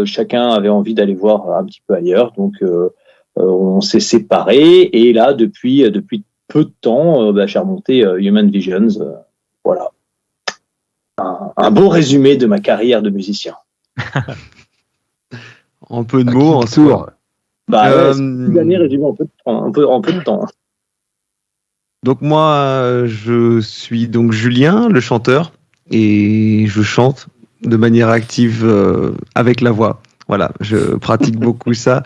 chacun avait envie d'aller voir un petit peu ailleurs. Donc, on s'est séparés. Et là, depuis peu de temps, j'ai remonté Human Visions. Voilà. Un beau résumé de ma carrière de musicien. En peu de mots, en tour. L'année résumé en peu de temps. Donc moi, je suis donc Julien, le chanteur, et je chante de manière active avec la voix. Voilà, je pratique beaucoup ça.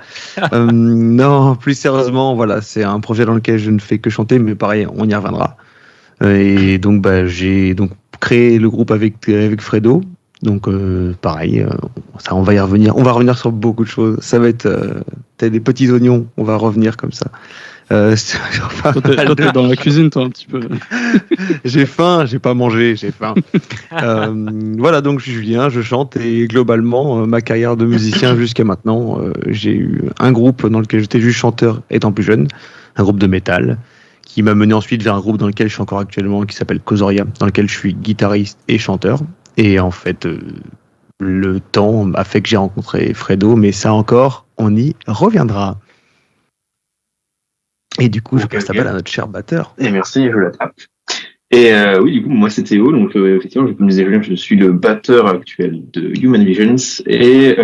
Non, plus sérieusement, voilà, c'est un projet dans lequel je ne fais que chanter, mais pareil, on y reviendra. Et donc, j'ai donc créé le groupe avec Fredo. Donc pareil, ça on va y revenir. On va revenir sur beaucoup de choses. Ça va être t'as des petits oignons. On va revenir comme ça. Toi, t'es dans la cuisine, toi, un petit peu. J'ai faim, j'ai pas mangé, j'ai faim. Voilà, donc je suis Julien, je chante et globalement, ma carrière de musicien jusqu'à maintenant, j'ai eu un groupe dans lequel j'étais juste chanteur étant plus jeune, un groupe de métal, qui m'a mené ensuite vers un groupe dans lequel je suis encore actuellement, qui s'appelle Kozoria, dans lequel je suis guitariste et chanteur. Et en fait, le temps a fait que j'ai rencontré Fredo, mais ça encore, on y reviendra. Et du coup, je passe la balle à notre cher batteur. Et merci, je l'attrape. Et oui, du coup, moi c'est Théo, donc effectivement, comme disait Julien, je suis le batteur actuel de Human Visions. Et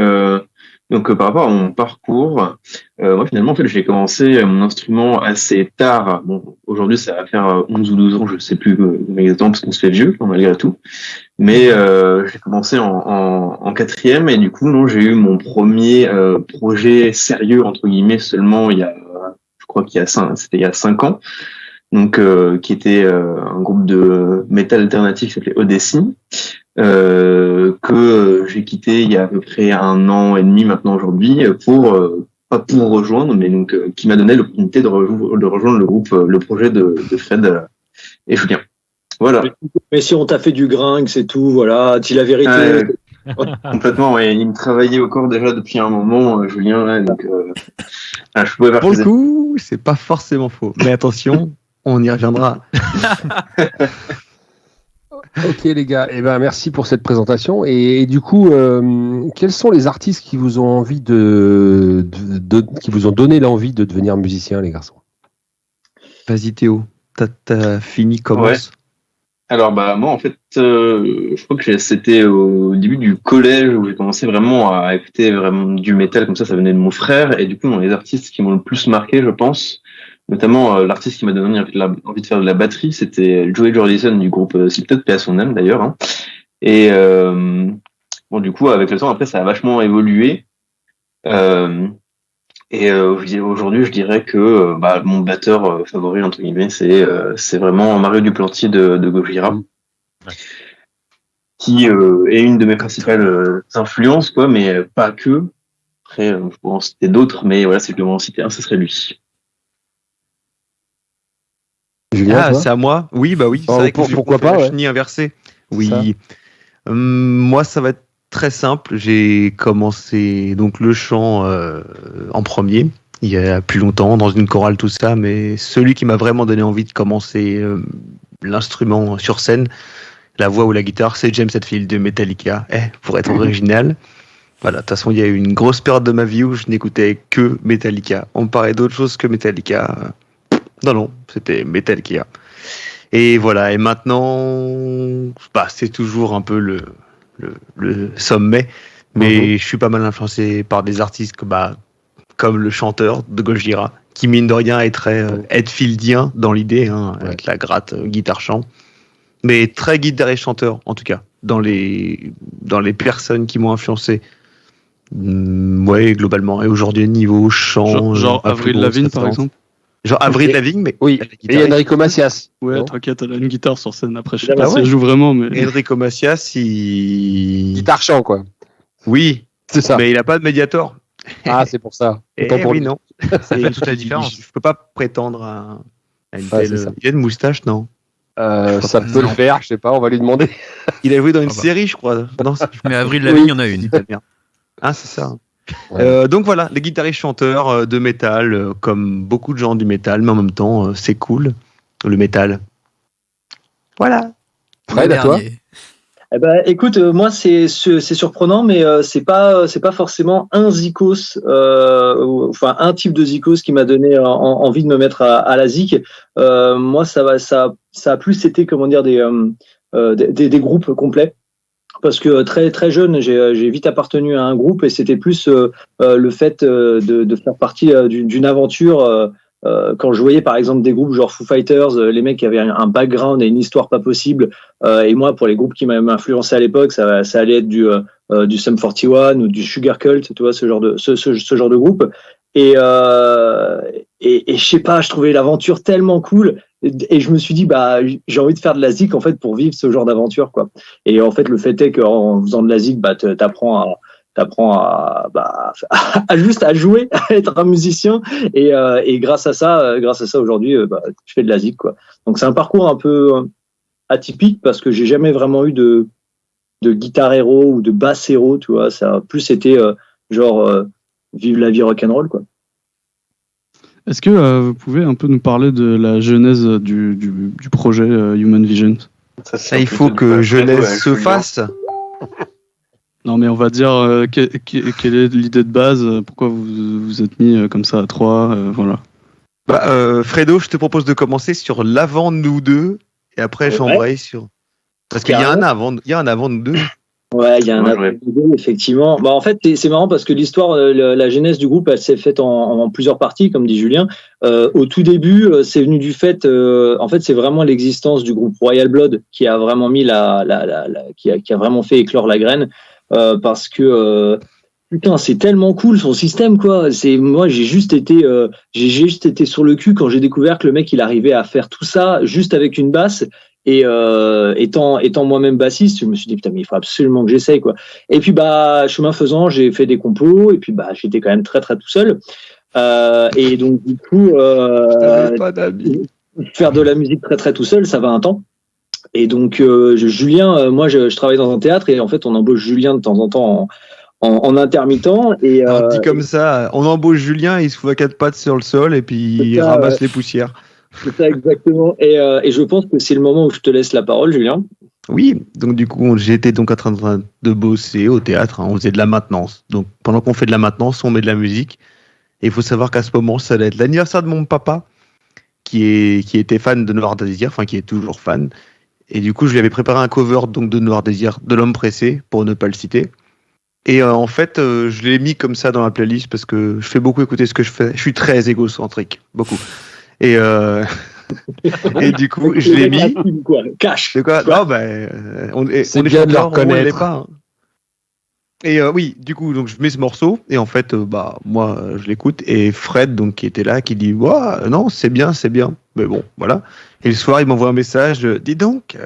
donc par rapport à mon parcours, moi finalement, en fait, j'ai commencé mon instrument assez tard. Bon, aujourd'hui, ça va faire 11 ou 12 ans, je sais plus exactement, parce qu'on se fait vieux, malgré tout. Mais j'ai commencé en quatrième, et du coup, non, j'ai eu mon premier projet sérieux, entre guillemets, seulement je crois c'était il y a 5 ans. Donc qui était un groupe de métal alternatif qui s'appelait Odyssey, que j'ai quitté il y a à peu près 1 an et demi maintenant aujourd'hui, pas pour rejoindre, mais donc qui m'a donné l'opportunité de rejoindre le groupe, le projet de Fred et Julien. Voilà. Mais si on t'a fait du gringue, c'est tout, voilà, dis la vérité. Complètement, ouais. Il me travaillait au corps déjà depuis un moment, Julien, là, donc je pouvais pas. Pour le coup, c'est pas forcément faux. Mais attention, on y reviendra. Ok les gars, merci pour cette présentation. Et du coup, quels sont les artistes qui vous ont envie qui vous ont donné l'envie de devenir musicien, les garçons? Vas-y Théo, t'as fini, commence. Ouais. Alors moi en fait, je crois que c'était au début du collège où j'ai commencé vraiment à écouter vraiment du métal comme ça venait de mon frère, et du coup les artistes qui m'ont le plus marqué, je pense, notamment l'artiste qui m'a donné envie de faire de la batterie, c'était Joey Jordison du groupe Slipknot, paix à son âme d'ailleurs, hein. Et bon, du coup avec le temps après ça a vachement évolué, et aujourd'hui je dirais que mon batteur favori entre guillemets c'est vraiment Mario Duplantier de Gojira, qui est une de mes principales influences, quoi, mais pas que. Après je pourrais en citer d'autres, mais voilà, si je devais en citer un, ce serait lui. Julien, c'est à moi. Oui, oui. C'est vrai que pourquoi pas, ouais. Ni inversé. Oui. Moi, ça va être très simple. J'ai commencé donc le chant en premier, il y a plus longtemps, dans une chorale, tout ça. Mais celui qui m'a vraiment donné envie de commencer l'instrument sur scène, la voix ou la guitare, c'est James Hetfield de Metallica. Pour être original. Voilà, de toute façon, il y a eu une grosse période de ma vie où je n'écoutais que Metallica. On me parlait d'autre chose que Metallica. Non, c'était Metallica. Et voilà, et maintenant, c'est toujours un peu le sommet, mais je suis pas mal influencé par des artistes comme le chanteur de Gojira, qui mine de rien est très Hetfieldien dans l'idée, avec la gratte guitare-chant, mais très guitare et chanteur, en tout cas, dans les personnes qui m'ont influencé. Ouais, globalement. Et aujourd'hui, niveau chant... Genre Avril Lavigne, par exemple? Genre Avril Lavigne, mais oui. Et Enrico Macias. Ouais, non t'inquiète, elle a une guitare sur scène. Après, je sais Ah, pas bah si ouais. elle joue vraiment, mais. Enrico Macias, il. Guitare chant, quoi. Oui, c'est ça. Mais il a pas de Mediator. Ah, c'est pour ça. Et Autant pour oui, lui. non. C'est toute la différence. Je peux pas prétendre à une Ouais, telle. c'est ça. Il a une moustache, non? Ça peut le faire, je sais pas, on va lui demander. Il a joué dans une série, je crois. Non, Mais Avril Lavigne, il y en a une. Ah, c'est ça. Ouais. Donc voilà, les guitaristes chanteurs de métal, comme beaucoup de gens du métal, mais en même temps, c'est cool, le métal. Voilà. Fred, à toi. Eh ben, écoute, moi c'est surprenant, mais c'est pas forcément un zikos, enfin un type de zikos qui m'a donné envie de me mettre à la zik. Moi, ça a plus été, comment dire, des groupes complets. Parce que très très jeune, j'ai vite appartenu à un groupe et c'était plus le fait de faire partie d'une aventure. Quand je voyais par exemple des groupes genre Foo Fighters, les mecs qui avaient un background et une histoire pas possible, et moi pour les groupes qui m'avaient influencé à l'époque, ça allait être du Sum 41 ou du Sugar Cult, tu vois, ce genre de groupe. Et je sais pas, je trouvais l'aventure tellement cool et je me suis dit bah j'ai envie de faire de la zik en fait pour vivre ce genre d'aventure quoi. Et en fait le fait est qu'en faisant de la zik bah t'apprends juste à jouer, à être un musicien et grâce à ça aujourd'hui je fais de la zik quoi. Donc c'est un parcours un peu atypique parce que j'ai jamais vraiment eu de guitare héros ou de basse héros, tu vois, ça a plus été vive la vie rock'n'roll quoi. Est-ce que vous pouvez un peu nous parler de la genèse du projet Human Vision? Ça, il faut que Genèse se fasse. Non, mais on va dire quelle est l'idée de base, pourquoi vous êtes mis comme ça à trois, voilà. Fredo, je te propose de commencer sur l'avant de nous deux et après j'embraye sur. Parce qu'il y a un avant de nous deux. Ouais, il y a un avant, effectivement. Bah, en fait, c'est marrant parce que l'histoire, la genèse du groupe, elle s'est faite en plusieurs parties, comme dit Julien. Au tout début, c'est venu du fait, en fait, c'est vraiment l'existence du groupe Royal Blood qui a vraiment mis qui a vraiment fait éclore la graine, parce que putain, c'est tellement cool son système quoi. Moi, j'ai juste été sur le cul quand j'ai découvert que le mec il arrivait à faire tout ça juste avec une basse. Et étant moi-même bassiste, je me suis dit putain mais il faut absolument que j'essaye quoi. Et puis chemin faisant, j'ai fait des compos et puis j'étais quand même très très tout seul. Et donc du coup faire de la musique très très tout seul, ça va un temps. Et donc Julien, moi je travaille dans un théâtre et en fait on embauche Julien de temps en temps en intermittent et dit comme ça, on embauche Julien, il se fout à quatre pattes sur le sol et puis il ramasse les poussières. C'est ça exactement. Et je pense que c'est le moment où je te laisse la parole, Julien. Oui, donc du coup, j'étais donc en train de bosser au théâtre, on faisait de la maintenance. Donc pendant qu'on fait de la maintenance, on met de la musique. Et il faut savoir qu'à ce moment, ça allait être l'anniversaire de mon papa, qui était fan de Noir Désir, enfin qui est toujours fan. Et du coup, je lui avais préparé un cover donc de Noir Désir, de L'Homme Pressé, pour ne pas le citer. Et en fait, je l'ai mis comme ça dans la playlist parce que je fais beaucoup écouter ce que je fais. Je suis très égocentrique, beaucoup. Et du coup, je l'ai mis. Cash. C'est quoi? Non, on est bien de le reconnaître. Pas. Et oui, du coup, donc je mets ce morceau et en fait, moi, je l'écoute et Fred, donc qui était là, qui dit, ouais, non, c'est bien. Mais bon, voilà. Et le soir, il m'envoie un message. Dis donc,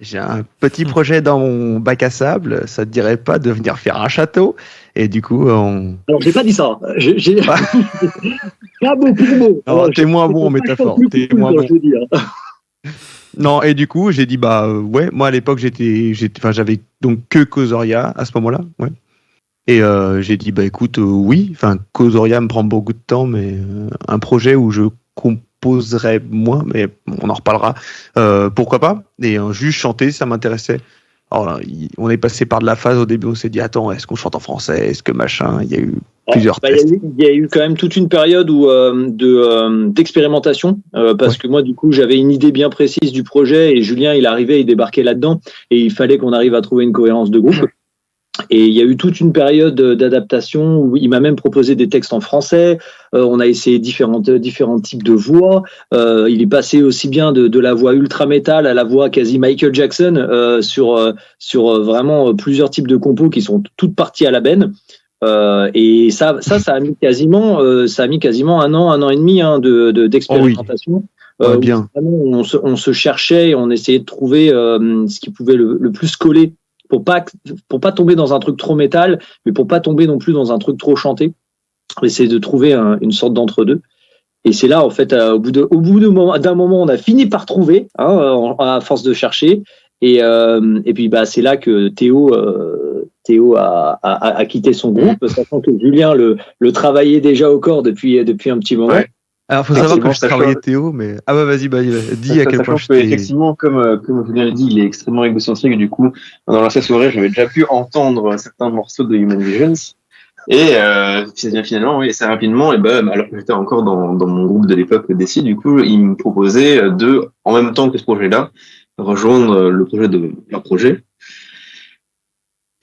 j'ai un petit projet dans mon bac à sable. Ça te dirait pas de venir faire un château? Et du coup, Alors, j'ai pas dit ça. J'ai pas beaucoup de mots. Alors, t'es moins bon en métaphore. T'es moins bon. Non, et du coup, j'ai dit, ouais, moi à l'époque, j'avais donc que Kozoria à ce moment-là, ouais. Et j'ai dit, écoute, oui, Kozoria me prend beaucoup de temps, mais un projet où je composerais moins, mais on en reparlera, pourquoi pas. Et juste chanter, ça m'intéressait. Alors là, on est passé par de la phase au début, on s'est dit, attends, est-ce qu'on chante en français, est-ce que machin, il y a eu plusieurs tests. Il y a eu quand même toute une période d'expérimentation, parce que moi, du coup, j'avais une idée bien précise du projet et Julien, il arrivait, il débarquait là-dedans et il fallait qu'on arrive à trouver une cohérence de groupe. Et il y a eu toute une période d'adaptation où il m'a même proposé des textes en français. On a essayé différents types de voix. Il est passé aussi bien de la voix ultra métal à la voix quasi Michael Jackson sur vraiment plusieurs types de compos qui sont toutes parties à la benne. Et ça a mis quasiment un an et demi d'expérimentation. Bien. Vraiment, on se cherchait, on essayait de trouver ce qui pouvait le plus coller pour pas tomber dans un truc trop métal, mais pour pas tomber non plus dans un truc trop chanté. On essayait de trouver une sorte d'entre-deux. Et c'est là, en fait, au bout d'un moment, on a fini par trouver, à force de chercher. Et puis, c'est là que Théo a quitté son groupe, sachant que Julien le travaillait déjà au corps depuis un petit moment. Ouais. Alors, faut savoir que je travaillais Théo, mais vas-y, dis à quel point je t'ai... Effectivement, comme Julien l'a dit, il est extrêmement égocentrique. Du coup, dans la soirée, j'avais déjà pu entendre certains morceaux de Human Visions. Et finalement, oui, assez rapidement, alors que j'étais encore dans mon groupe de l'époque Desi, du coup, il me proposait en même temps que ce projet-là, rejoindre le projet de leur projet.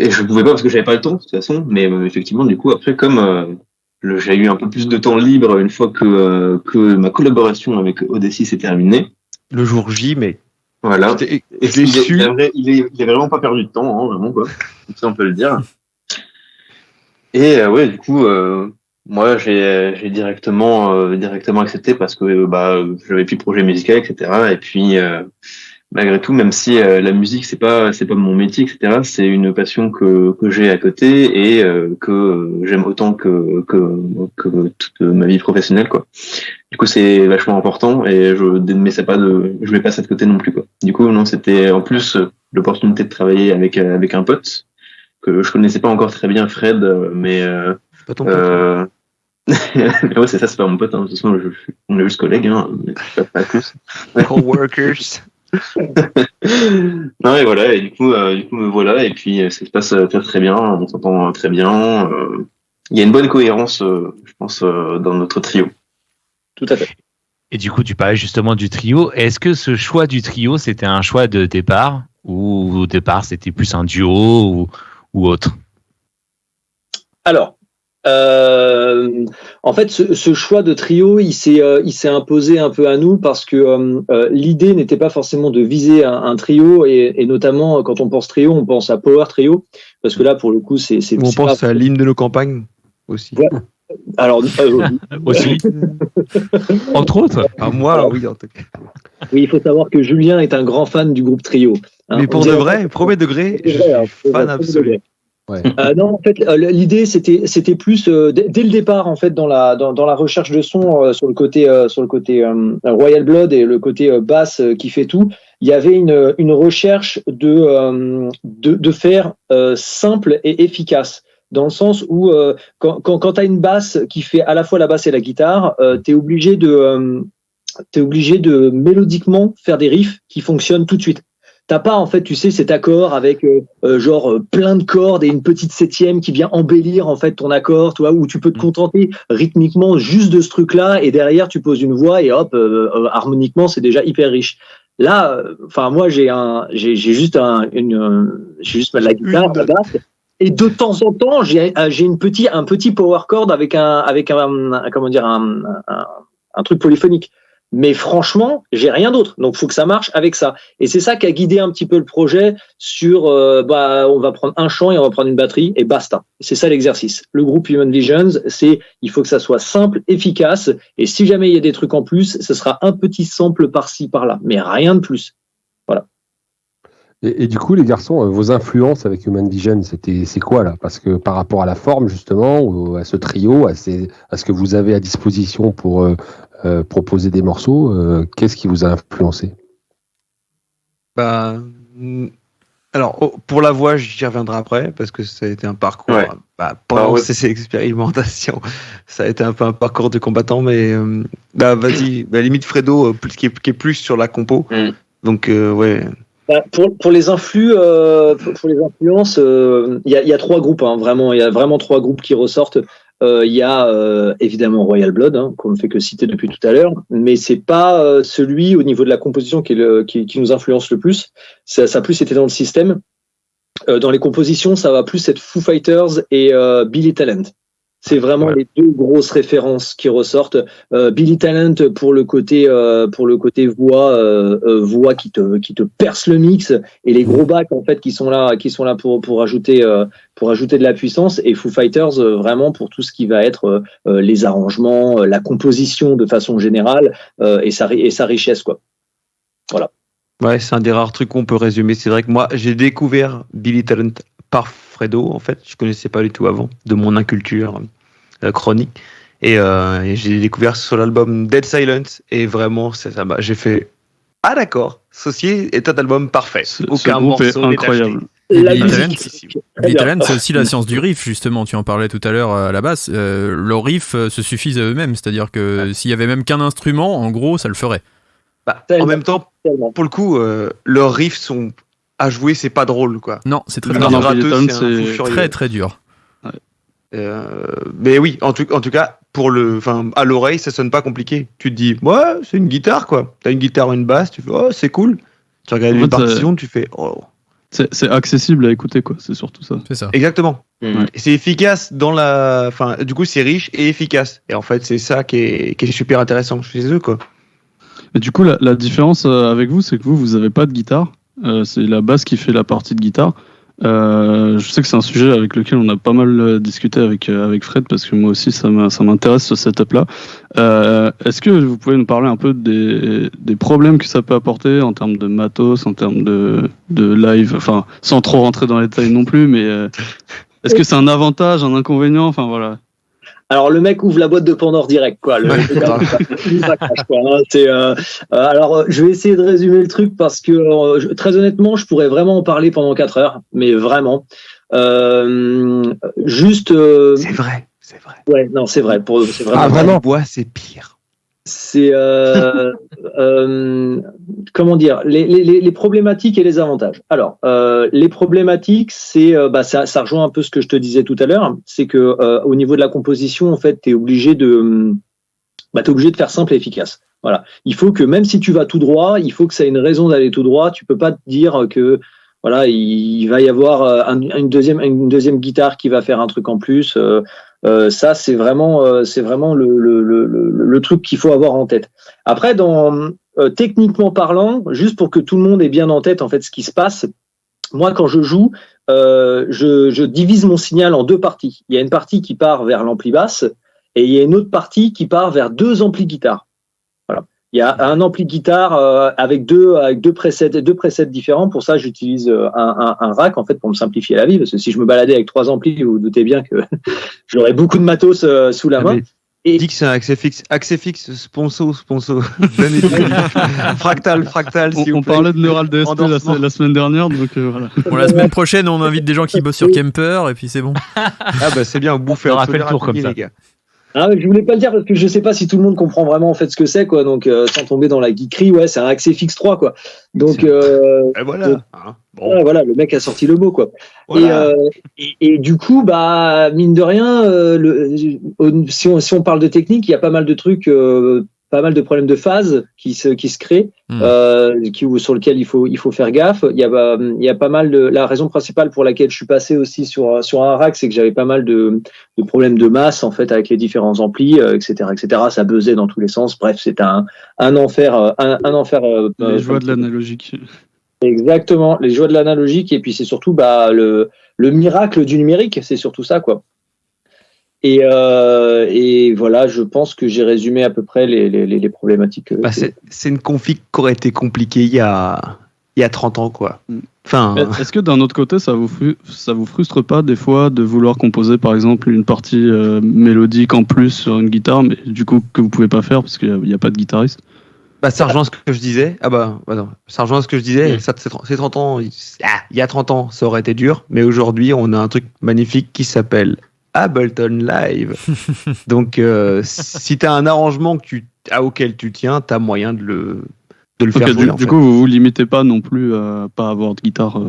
Et je pouvais pas parce que j'avais pas le temps, de toute façon. Mais effectivement, du coup, après, comme j'ai eu un peu plus de temps libre une fois que ma collaboration avec Odyssey s'est terminée. Le jour J, mais voilà. Et il est vraiment pas perdu de temps, hein, vraiment quoi. Ça on peut le dire. Et ouais, du coup, moi j'ai directement accepté parce que j'avais plus de projet musical, etc. Et puis malgré tout, même si la musique c'est pas mon métier, etc. C'est une passion que j'ai à côté et que j'aime autant que toute ma vie professionnelle, quoi. Du coup, c'est vachement important et je vais pas ça de côté non plus, quoi. Du coup, non, c'était en plus l'opportunité de travailler avec un pote que je connaissais pas encore très bien, Fred, mais pas ton pote. Ouais, c'est ça, c'est pas mon pote. Hein. De toute façon, on est juste collègues, hein, pas plus. Coworkers. Non, et voilà, et du coup me voilà, et puis ça se passe très bien, on s'entend très bien. Il y a une bonne cohérence, je pense, dans notre trio. Tout à fait. Et du coup, tu parlais justement du trio. Est-ce que ce choix du trio, c'était un choix de départ, ou au départ, c'était plus un duo ou autre? Alors, en fait, ce choix de trio, il s'est imposé un peu à nous parce que l'idée n'était pas forcément de viser un trio et notamment quand on pense trio, on pense à Power Trio parce que là, pour le coup, c'est on pense à l'hymne de nos campagnes aussi. Ouais. Alors aussi, entre autres. Moi, oui, en tout cas. Oui, il faut savoir que Julien est un grand fan du groupe Trio. Hein. Mais pour de vrai, premier degré, je suis fan absolu. Ouais. Non, en fait, l'idée c'était plus dès le départ en fait dans la recherche de son sur le côté Royal Blood et le côté basse qui fait tout. Il y avait une recherche de faire simple et efficace. Dans le sens où quand tu as une basse qui fait à la fois la basse et la guitare, t'es obligé de mélodiquement faire des riffs qui fonctionnent tout de suite. T'as pas en fait, tu sais, cet accord avec plein de cordes et une petite septième qui vient embellir en fait ton accord, tu vois, où tu peux te contenter rythmiquement juste de ce truc-là et derrière tu poses une voix et hop, harmoniquement c'est déjà hyper riche. Là, moi j'ai juste la guitare, la basse. Et de temps en temps, j'ai un petit power chord avec un truc polyphonique. Mais franchement, j'ai rien d'autre. Donc, faut que ça marche avec ça. Et c'est ça qui a guidé un petit peu le projet sur, on va prendre un chant et on va prendre une batterie et basta. C'est ça l'exercice. Le groupe Human Visions, il faut que ça soit simple, efficace. Et si jamais il y a des trucs en plus, ce sera un petit sample par-ci, par-là. Mais rien de plus. Voilà. Et du coup, les garçons, vos influences avec Human Vision, c'est quoi là? Parce que par rapport à la forme justement, ou à ce trio, à ce que vous avez à disposition pour proposer des morceaux, qu'est-ce qui vous a influencé? Alors, pour la voix, j'y reviendrai après, parce que ça a été un parcours, pendant ces expérimentations, ça a été un peu un parcours de combattant, mais vas-y, limite Fredo, qui est plus sur la compo, donc ouais. Pour les pour les influences, il y a trois groupes, hein, vraiment, il y a vraiment trois groupes qui ressortent. Il y a évidemment Royal Blood, hein, qu'on ne fait que citer depuis tout à l'heure, mais c'est pas celui au niveau de la composition qui nous influence le plus. Ça a plus été dans le système. Dans les compositions, ça va plus être Foo Fighters et Billy Talent. C'est vraiment les deux grosses références qui ressortent. Billy Talent pour le côté voix qui te perce le mix, et les gros bacs en fait qui sont là pour ajouter de la puissance, et Foo Fighters vraiment pour tout ce qui va être les arrangements, la composition de façon générale, et sa richesse, quoi. Voilà. Ouais, c'est un des rares trucs qu'on peut résumer. C'est vrai que moi, j'ai découvert Billy Talent par Fredo, en fait. Je connaissais pas du tout avant, de mon inculture chronique. Et j'ai découvert sur l'album Dead Silence. Et vraiment, j'ai fait ah d'accord, ceci est un album parfait. Aucun morceau n'est incroyable. Billy Talent, c'est aussi la science du riff, justement. Tu en parlais tout à l'heure à la basse. Leurs riffs se suffisent à eux-mêmes. C'est-à-dire que s'il y avait même qu'un instrument, en gros, ça le ferait. En même temps, pour le coup, leurs riffs sont à jouer, c'est pas drôle, quoi. Non, c'est très dur. C'est très très dur. Mais oui, en tout cas, à l'oreille, ça sonne pas compliqué. Tu te dis, ouais, c'est une guitare, quoi. T'as une guitare, une basse, tu fais, oh, c'est cool. Tu regardes une partition, tu fais, oh. C'est accessible à écouter, quoi. C'est surtout ça. C'est ça. Exactement. Et c'est efficace du coup, c'est riche et efficace. Et en fait, c'est ça qui est super intéressant chez eux, quoi. Et du coup, la différence avec vous, c'est que vous avez pas de guitare. C'est la basse qui fait la partie de guitare. Je sais que c'est un sujet avec lequel on a pas mal discuté avec Fred, parce que moi aussi ça m'intéresse, ce setup-là. Est-ce que vous pouvez nous parler un peu des problèmes que ça peut apporter en termes de matos, en termes de live, enfin sans trop rentrer dans les détails non plus, mais est-ce que c'est un avantage, un inconvénient, enfin voilà. Alors le mec ouvre la boîte de Pandore direct, quoi. Alors je vais essayer de résumer le truc parce que très honnêtement, je pourrais vraiment en parler pendant 4 heures, mais vraiment. Juste. C'est vrai. Ouais, non, c'est vrai. C'est vraiment. Ah vraiment, bois, c'est pire. C'est comment dire, les problématiques et les avantages. Alors les problématiques, c'est ça rejoint un peu ce que je te disais tout à l'heure, c'est que au niveau de la composition, en fait, t'es obligé de faire simple et efficace. Voilà, il faut que même si tu vas tout droit, il faut que ça ait une raison d'aller tout droit. Tu peux pas te dire que voilà, il va y avoir une deuxième guitare qui va faire un truc en plus. Ça, c'est vraiment le truc qu'il faut avoir en tête. Après, techniquement parlant, juste pour que tout le monde ait bien en tête en fait ce qui se passe, moi quand je joue, je divise mon signal en 2 parties. Il y a une partie qui part vers l'ampli basse et il y a une autre partie qui part vers 2 amplis guitare. Voilà. Il y a un ampli guitare avec deux presets différents. Pour ça, j'utilise un rack en fait pour me simplifier la vie, parce que si je me baladais avec 3 amplis, vous vous doutez bien que j'aurais beaucoup de matos sous la main. Et dis que c'est un Axefix, sponsor. Fractal. On parlait de Neural DSP la semaine dernière, donc voilà. Bon, la semaine prochaine, on invite des gens qui bossent sur Kemper, et puis c'est bon. Ah bah c'est bien, on bouffe un rappel tour comme ça. Les gars. Ah, je voulais pas le dire parce que je sais pas si tout le monde comprend vraiment en fait ce que c'est, quoi. Donc sans tomber dans la geekerie, ouais, c'est un Axefix 3, quoi. Donc et voilà. Bon. Voilà, le mec a sorti le mot, quoi. Voilà. Et du coup, mine de rien, si on parle de technique, il y a pas mal de trucs, pas mal de problèmes de phase qui se créent, sur lesquels il faut faire gaffe. Il y a pas mal de. La raison principale pour laquelle je suis passé aussi sur un rack, c'est que j'avais pas mal de problèmes de masse en fait avec les différents amplis, etc. Ça buzzait dans tous les sens. Bref, c'est un enfer. Les joies de l'analogique. Exactement, les joies de l'analogique, et puis c'est surtout le miracle du numérique, c'est surtout ça, quoi. Et voilà, je pense que j'ai résumé à peu près les problématiques. C'est une config qui aurait été compliquée il y a 30 ans, quoi. Enfin, est-ce que d'un autre côté, ça vous frustre pas des fois de vouloir composer par exemple une partie mélodique en plus sur une guitare, mais du coup que vous pouvez pas faire parce qu'il n'y a pas de guitariste? Ça rejoint ce que je disais. Ça rejoint ce que je disais. C'est 30 ans. Il y a 30 ans, ça aurait été dur, mais aujourd'hui, on a un truc magnifique qui s'appelle Ableton Live. Donc, si tu as un arrangement auquel tu tiens, tu as moyen de le faire jouer. Du coup, vous vous limitez pas non plus à pas avoir de guitare.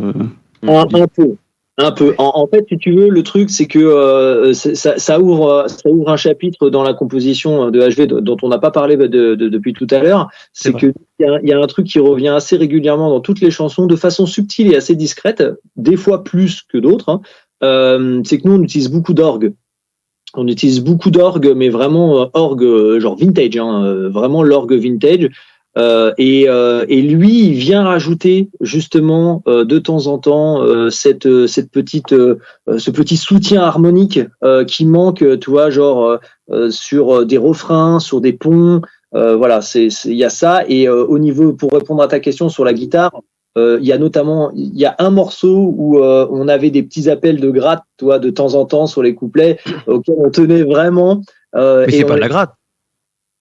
Un peu. En fait, si tu veux, le truc, c'est que ça ouvre un chapitre dans la composition de HV dont on n'a pas parlé depuis tout à l'heure. C'est que il y a un truc qui revient assez régulièrement dans toutes les chansons, de façon subtile et assez discrète, des fois plus que d'autres. C'est que nous, on utilise beaucoup d'orgue. On utilise beaucoup d'orgue, mais vraiment orgue genre vintage, vraiment l'orgue vintage. Et lui, il vient rajouter justement de temps en temps ce petit soutien harmonique qui manque, tu vois, genre sur des refrains, sur des ponts. Voilà, il y a ça. Et au niveau, pour répondre à ta question sur la guitare, il y a un morceau où on avait des petits appels de gratte, tu vois, de temps en temps sur les couplets auxquels on tenait vraiment. Mais c'est pas de la gratte.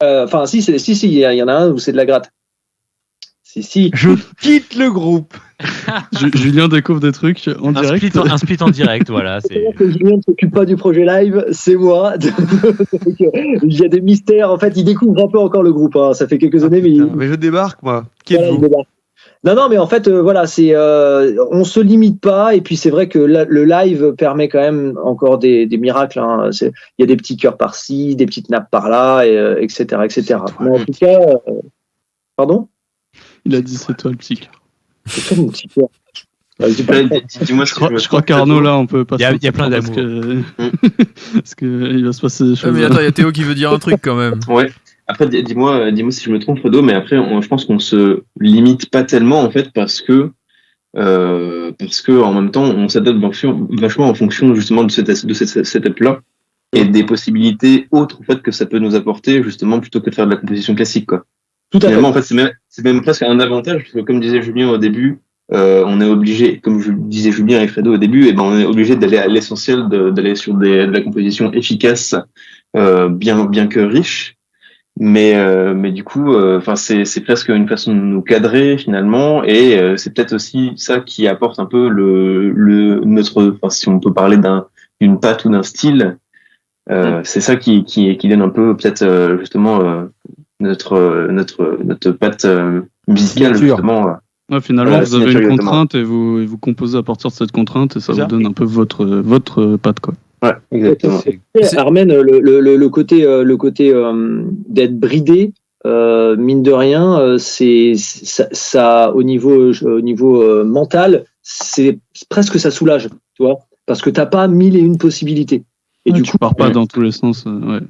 Enfin, si, il y en a un où c'est de la gratte. Si. Je quitte le groupe. Julien découvre des trucs en direct. Un split en direct, voilà. Julien ne s'occupe pas du projet live, c'est moi. Donc, il y a des mystères. En fait, il découvre un peu encore le groupe. Hein. Ça fait quelques années, mais je débarque, moi. Qui êtes-vous ? Non, mais en fait, voilà, on se limite pas. Et puis, c'est vrai que le live permet quand même encore des miracles. Hein. Il y a des petits chœurs par-ci, des petites nappes par-là, etc. Mais en tout cas, pardon ? Il a dit c'est toi le psy. C'est toi mon petit cœur. Dis-moi ce que je crois qu'Arnaud, là, on peut passer. Il y a plein d'amour. Parce qu'il va se passer des choses. Mais attends, il y a Théo qui veut dire un truc quand même. Ouais. Après, dis-moi si je me trompe, Fredo, mais après, je pense qu'on se limite pas tellement, en fait, parce que en même temps, on s'adapte vachement en fonction justement de cette setup-là et des possibilités autres, en fait, que ça peut nous apporter, justement, plutôt que de faire de la composition classique, quoi. Finalement, en fait, c'est même presque un avantage, parce que comme disait Julien au début, on est obligé, comme je disais Julien et Fredo au début, on est obligé d'aller à l'essentiel, d'aller sur de la composition efficace, bien que riche. Mais du coup, c'est presque une façon de nous cadrer finalement, et c'est peut-être aussi ça qui apporte un peu si on peut parler d'une patte ou d'un style, c'est ça qui donne un peu peut-être justement notre patte musicale justement. Ouais, finalement, vous avez une contrainte et vous composez à partir de cette contrainte et ça vous donne un peu votre patte, quoi. Ouais, exactement. Armen, le côté d'être bridé, mine de rien, c'est ça au niveau mental, c'est presque ça soulage, tu vois, parce que t'as pas 1001 possibilités. Et du coup, tu pars pas dans tous les sens, ouais.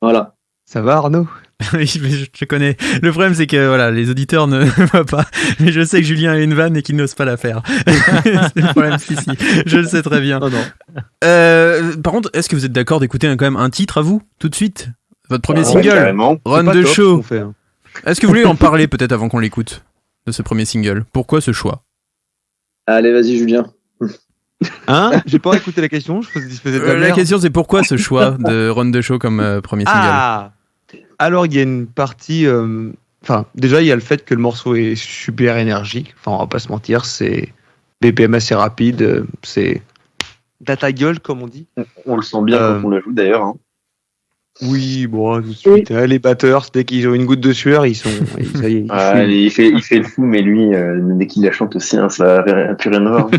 Voilà. Ça va, Arnaud? Oui, je connais. Le problème, c'est que voilà, les auditeurs ne voient pas. Mais je sais que Julien a une vanne et qu'il n'ose pas la faire. C'est le problème, si. Je le sais très bien. Oh non. Par contre, est-ce que vous êtes d'accord d'écouter quand même un titre à vous, tout de suite? Votre premier Ouais, single, Run the Show. Hein. Est-ce que vous voulez en parler peut-être avant qu'on l'écoute, de ce premier single? Pourquoi ce choix? Allez, vas-y, Julien. J'ai pas écouté la question, je faisais de la La merde. question, c'est pourquoi ce choix de Run the Show comme premier single? Alors, il y a une partie... déjà, il y a le fait que le morceau est super énergique. Enfin, on va pas se mentir, c'est BPM assez rapide. C'est data gueule, comme on dit. On le sent bien quand on le joue, d'ailleurs. Hein. Oui, bon, tout de suite. Les batteurs, dès qu'ils ont une goutte de sueur, ils sont... ça y est, il fait le fou, mais lui, dès qu'il la chante aussi, ça n'a plus rien à voir.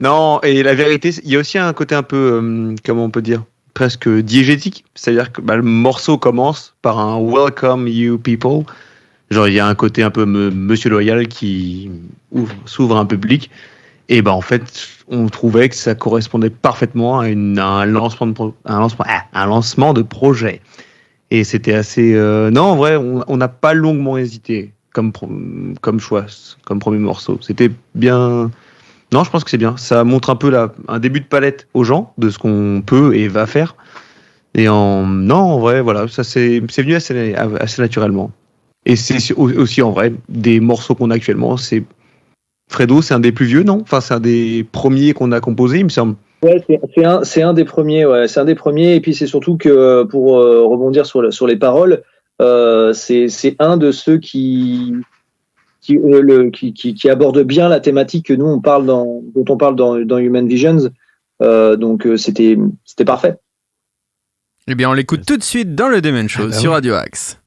Non, et la vérité, il y a aussi un côté un peu... comment on peut dire, presque diégétique, c'est-à-dire que le morceau commence par un Welcome You People, genre il y a un côté un peu Monsieur Loyal qui s'ouvre à un public, et en fait on trouvait que ça correspondait parfaitement à un lancement de projet, et c'était assez non, en vrai on n'a pas longuement hésité comme choix, comme premier morceau, c'était bien. Non, je pense que c'est bien. Ça montre un peu un début de palette aux gens de ce qu'on peut et va faire. Et en vrai, voilà, ça c'est venu assez naturellement. Et c'est aussi en vrai des morceaux qu'on a actuellement. Fredo, c'est un des plus vieux, non? Enfin, c'est un des premiers qu'on a composé, il me semble. Ouais, c'est un des premiers. Ouais, c'est un des premiers. Et puis c'est surtout que pour rebondir sur les paroles, c'est un de ceux qui aborde bien la thématique que nous dont on parle dans Human Visions, donc c'était parfait. Eh bien on l'écoute tout de suite dans le Demen Show sur Radio Axe.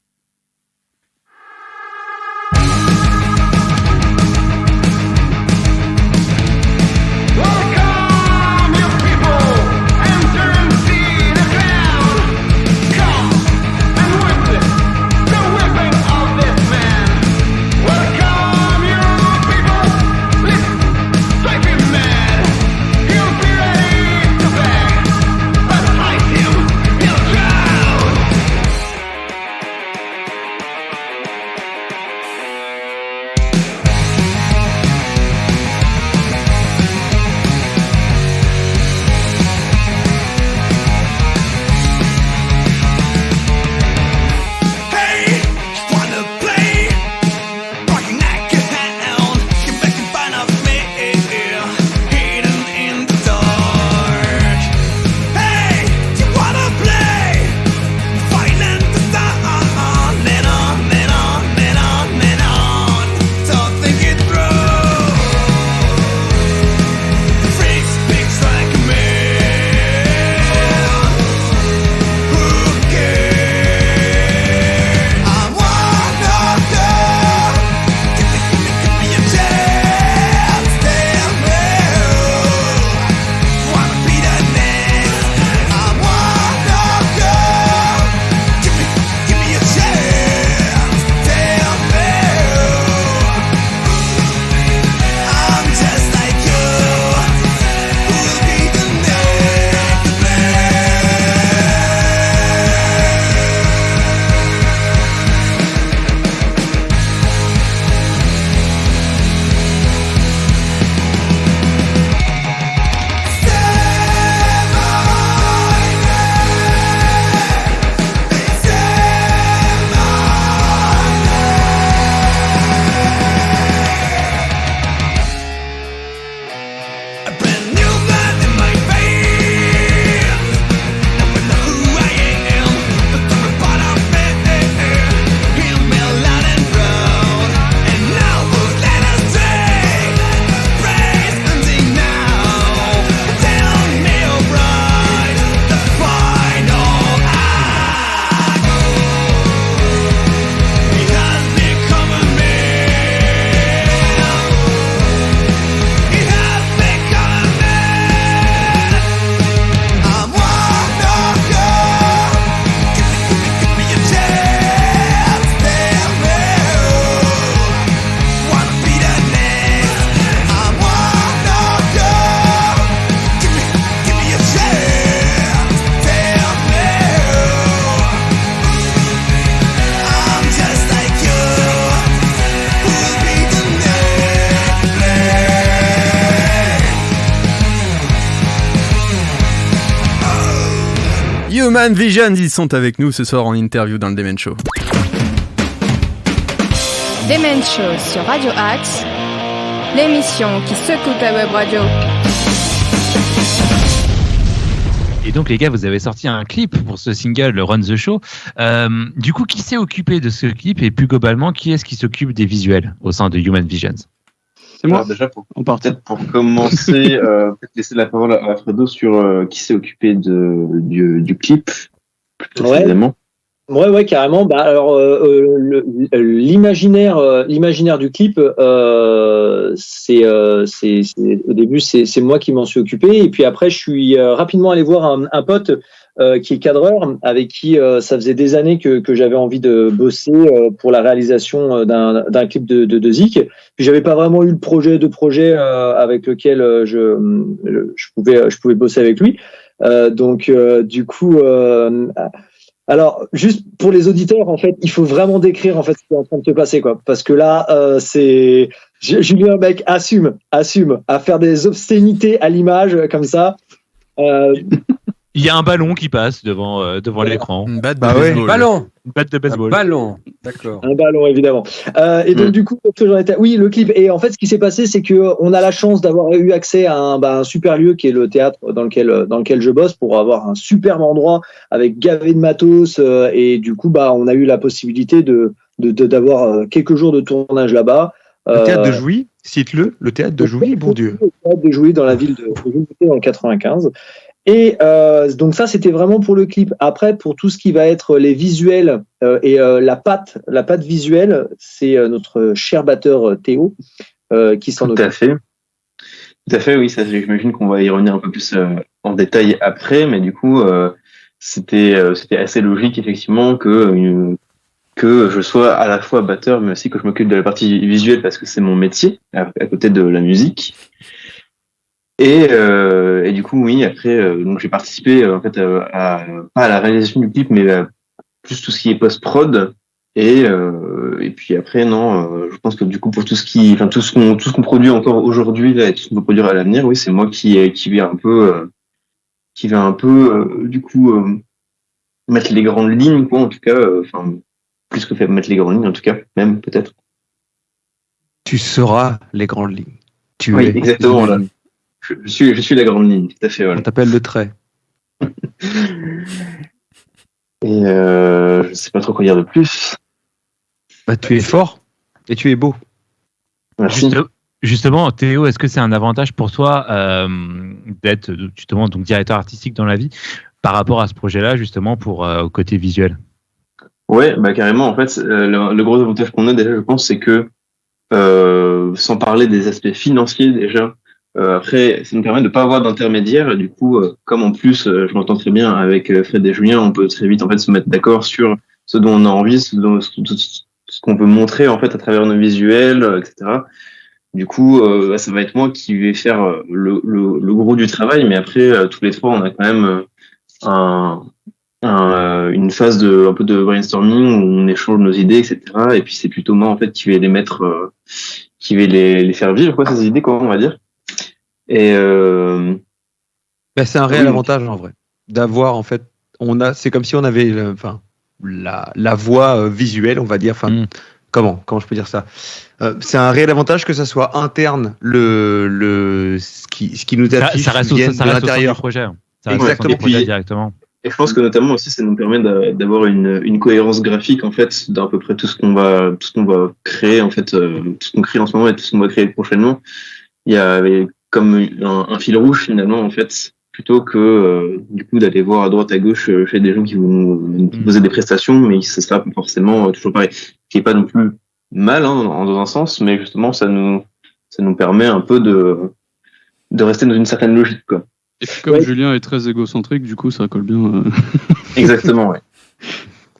Him Human Visions, ils sont avec nous ce soir en interview dans le Demen Show. Demen Show sur Radio Axe, l'émission qui secoue ta web radio. Et donc les gars, vous avez sorti un clip pour ce single, le Run the Show. Du coup, qui s'est occupé de ce clip et plus globalement, qui est-ce qui s'occupe des visuels au sein de Human Visions? C'est moi. Alors déjà, peut-être pour commencer, peut-être laisser la parole à Fredo sur qui s'est occupé du clip, plus précisément. Ouais, carrément. Bah alors, l'imaginaire du clip, c'est au début c'est moi qui m'en suis occupé, et puis après je suis rapidement allé voir un pote qui est cadreur, avec qui ça faisait des années que j'avais envie de bosser pour la réalisation d'un clip de Zik. Puis j'avais pas vraiment eu le projet avec lequel je pouvais bosser avec lui. Donc du coup. Alors, juste pour les auditeurs, en fait, il faut vraiment décrire en fait ce qui est en train de se passer, quoi. Parce que là, c'est Julien, mec, assume à faire des obscénités à l'image comme ça. Il y a un ballon qui passe devant l'écran. Une batte de baseball. Ballon. Une batte de baseball. Un ballon. D'accord. Un ballon, évidemment. Et donc, du coup, oui, le clip. Et en fait, ce qui s'est passé, c'est que on a la chance d'avoir eu accès à un super lieu qui est le théâtre dans lequel je bosse, pour avoir un superbe endroit avec gavé de matos. Et du coup, on a eu la possibilité d'avoir quelques jours de tournage là-bas. Le théâtre de Jouy, cite-le, le théâtre de Jouy, bon Dieu. Le théâtre de Jouy dans la ville de Jouy, dans le 95. Et donc ça, c'était vraiment pour le clip. Après, pour tout ce qui va être les visuels et la patte visuelle, c'est notre cher batteur Théo qui s'en occupe. Tout à fait, oui. Ça, j'imagine qu'on va y revenir un peu plus en détail après, mais du coup, c'était assez logique effectivement que je sois à la fois batteur, mais aussi que je m'occupe de la partie visuelle, parce que c'est mon métier à côté de la musique. Et du coup, oui, après, donc j'ai participé en fait pas à la réalisation du clip, mais plus tout ce qui est post-prod. Et puis après, non, je pense que du coup, pour tout ce qu'on produit encore aujourd'hui là, et tout ce qu'on peut produire à l'avenir, oui, c'est moi qui vais un peu du coup mettre les grandes lignes, quoi, en tout cas, plus que mettre les grandes lignes, en tout cas, même peut-être. Tu sauras les grandes lignes. Oui, exactement. Là. Je suis la grande ligne, tout à fait. Voilà. On t'appelle le trait. Et je sais pas trop quoi dire de plus. Tu es fort et tu es beau. Justement, Théo, est-ce que c'est un avantage pour toi d'être justement donc directeur artistique dans la vie par rapport à ce projet-là, justement pour au côté visuel? Ouais, carrément. En fait, le gros avantage qu'on a déjà, je pense, c'est que sans parler des aspects financiers déjà. Après, ça nous permet de pas avoir d'intermédiaire. Du coup, comme en plus, je m'entends très bien avec Fred et Julien, on peut très vite en fait se mettre d'accord sur ce dont on a envie, ce qu'on peut montrer en fait à travers nos visuels, etc. Du coup, ça va être moi qui vais faire le gros du travail, mais après, tous les trois, on a quand même une phase un peu de brainstorming où on échange nos idées, etc. Et puis c'est plutôt moi en fait qui vais les mettre, qui vais les faire vivre, quoi, ces idées, quoi, on va dire. Et c'est un réel avantage en vrai d'avoir en fait, c'est comme si on avait la voix visuelle, on va dire, comment je peux dire ça, c'est un réel avantage que ça soit interne, ce qui nous affiche, ça reste de l'intérieur du projet. Exactement. Directement. Et je pense que notamment aussi ça nous permet d'avoir une cohérence graphique en fait d'à peu près tout ce qu'on va créer en fait, tout ce qu'on crée en ce moment et tout ce qu'on va créer prochainement. Il y avait comme un fil rouge finalement en fait, plutôt que du coup d'aller voir à droite à gauche chez des gens qui vont nous proposer des prestations, mais ce sera forcément toujours pareil, qui est pas non plus mal dans un sens, mais justement ça nous permet un peu de rester dans une certaine logique, quoi. Et puis comme Julien est très égocentrique, du coup ça colle bien. Exactement, ouais.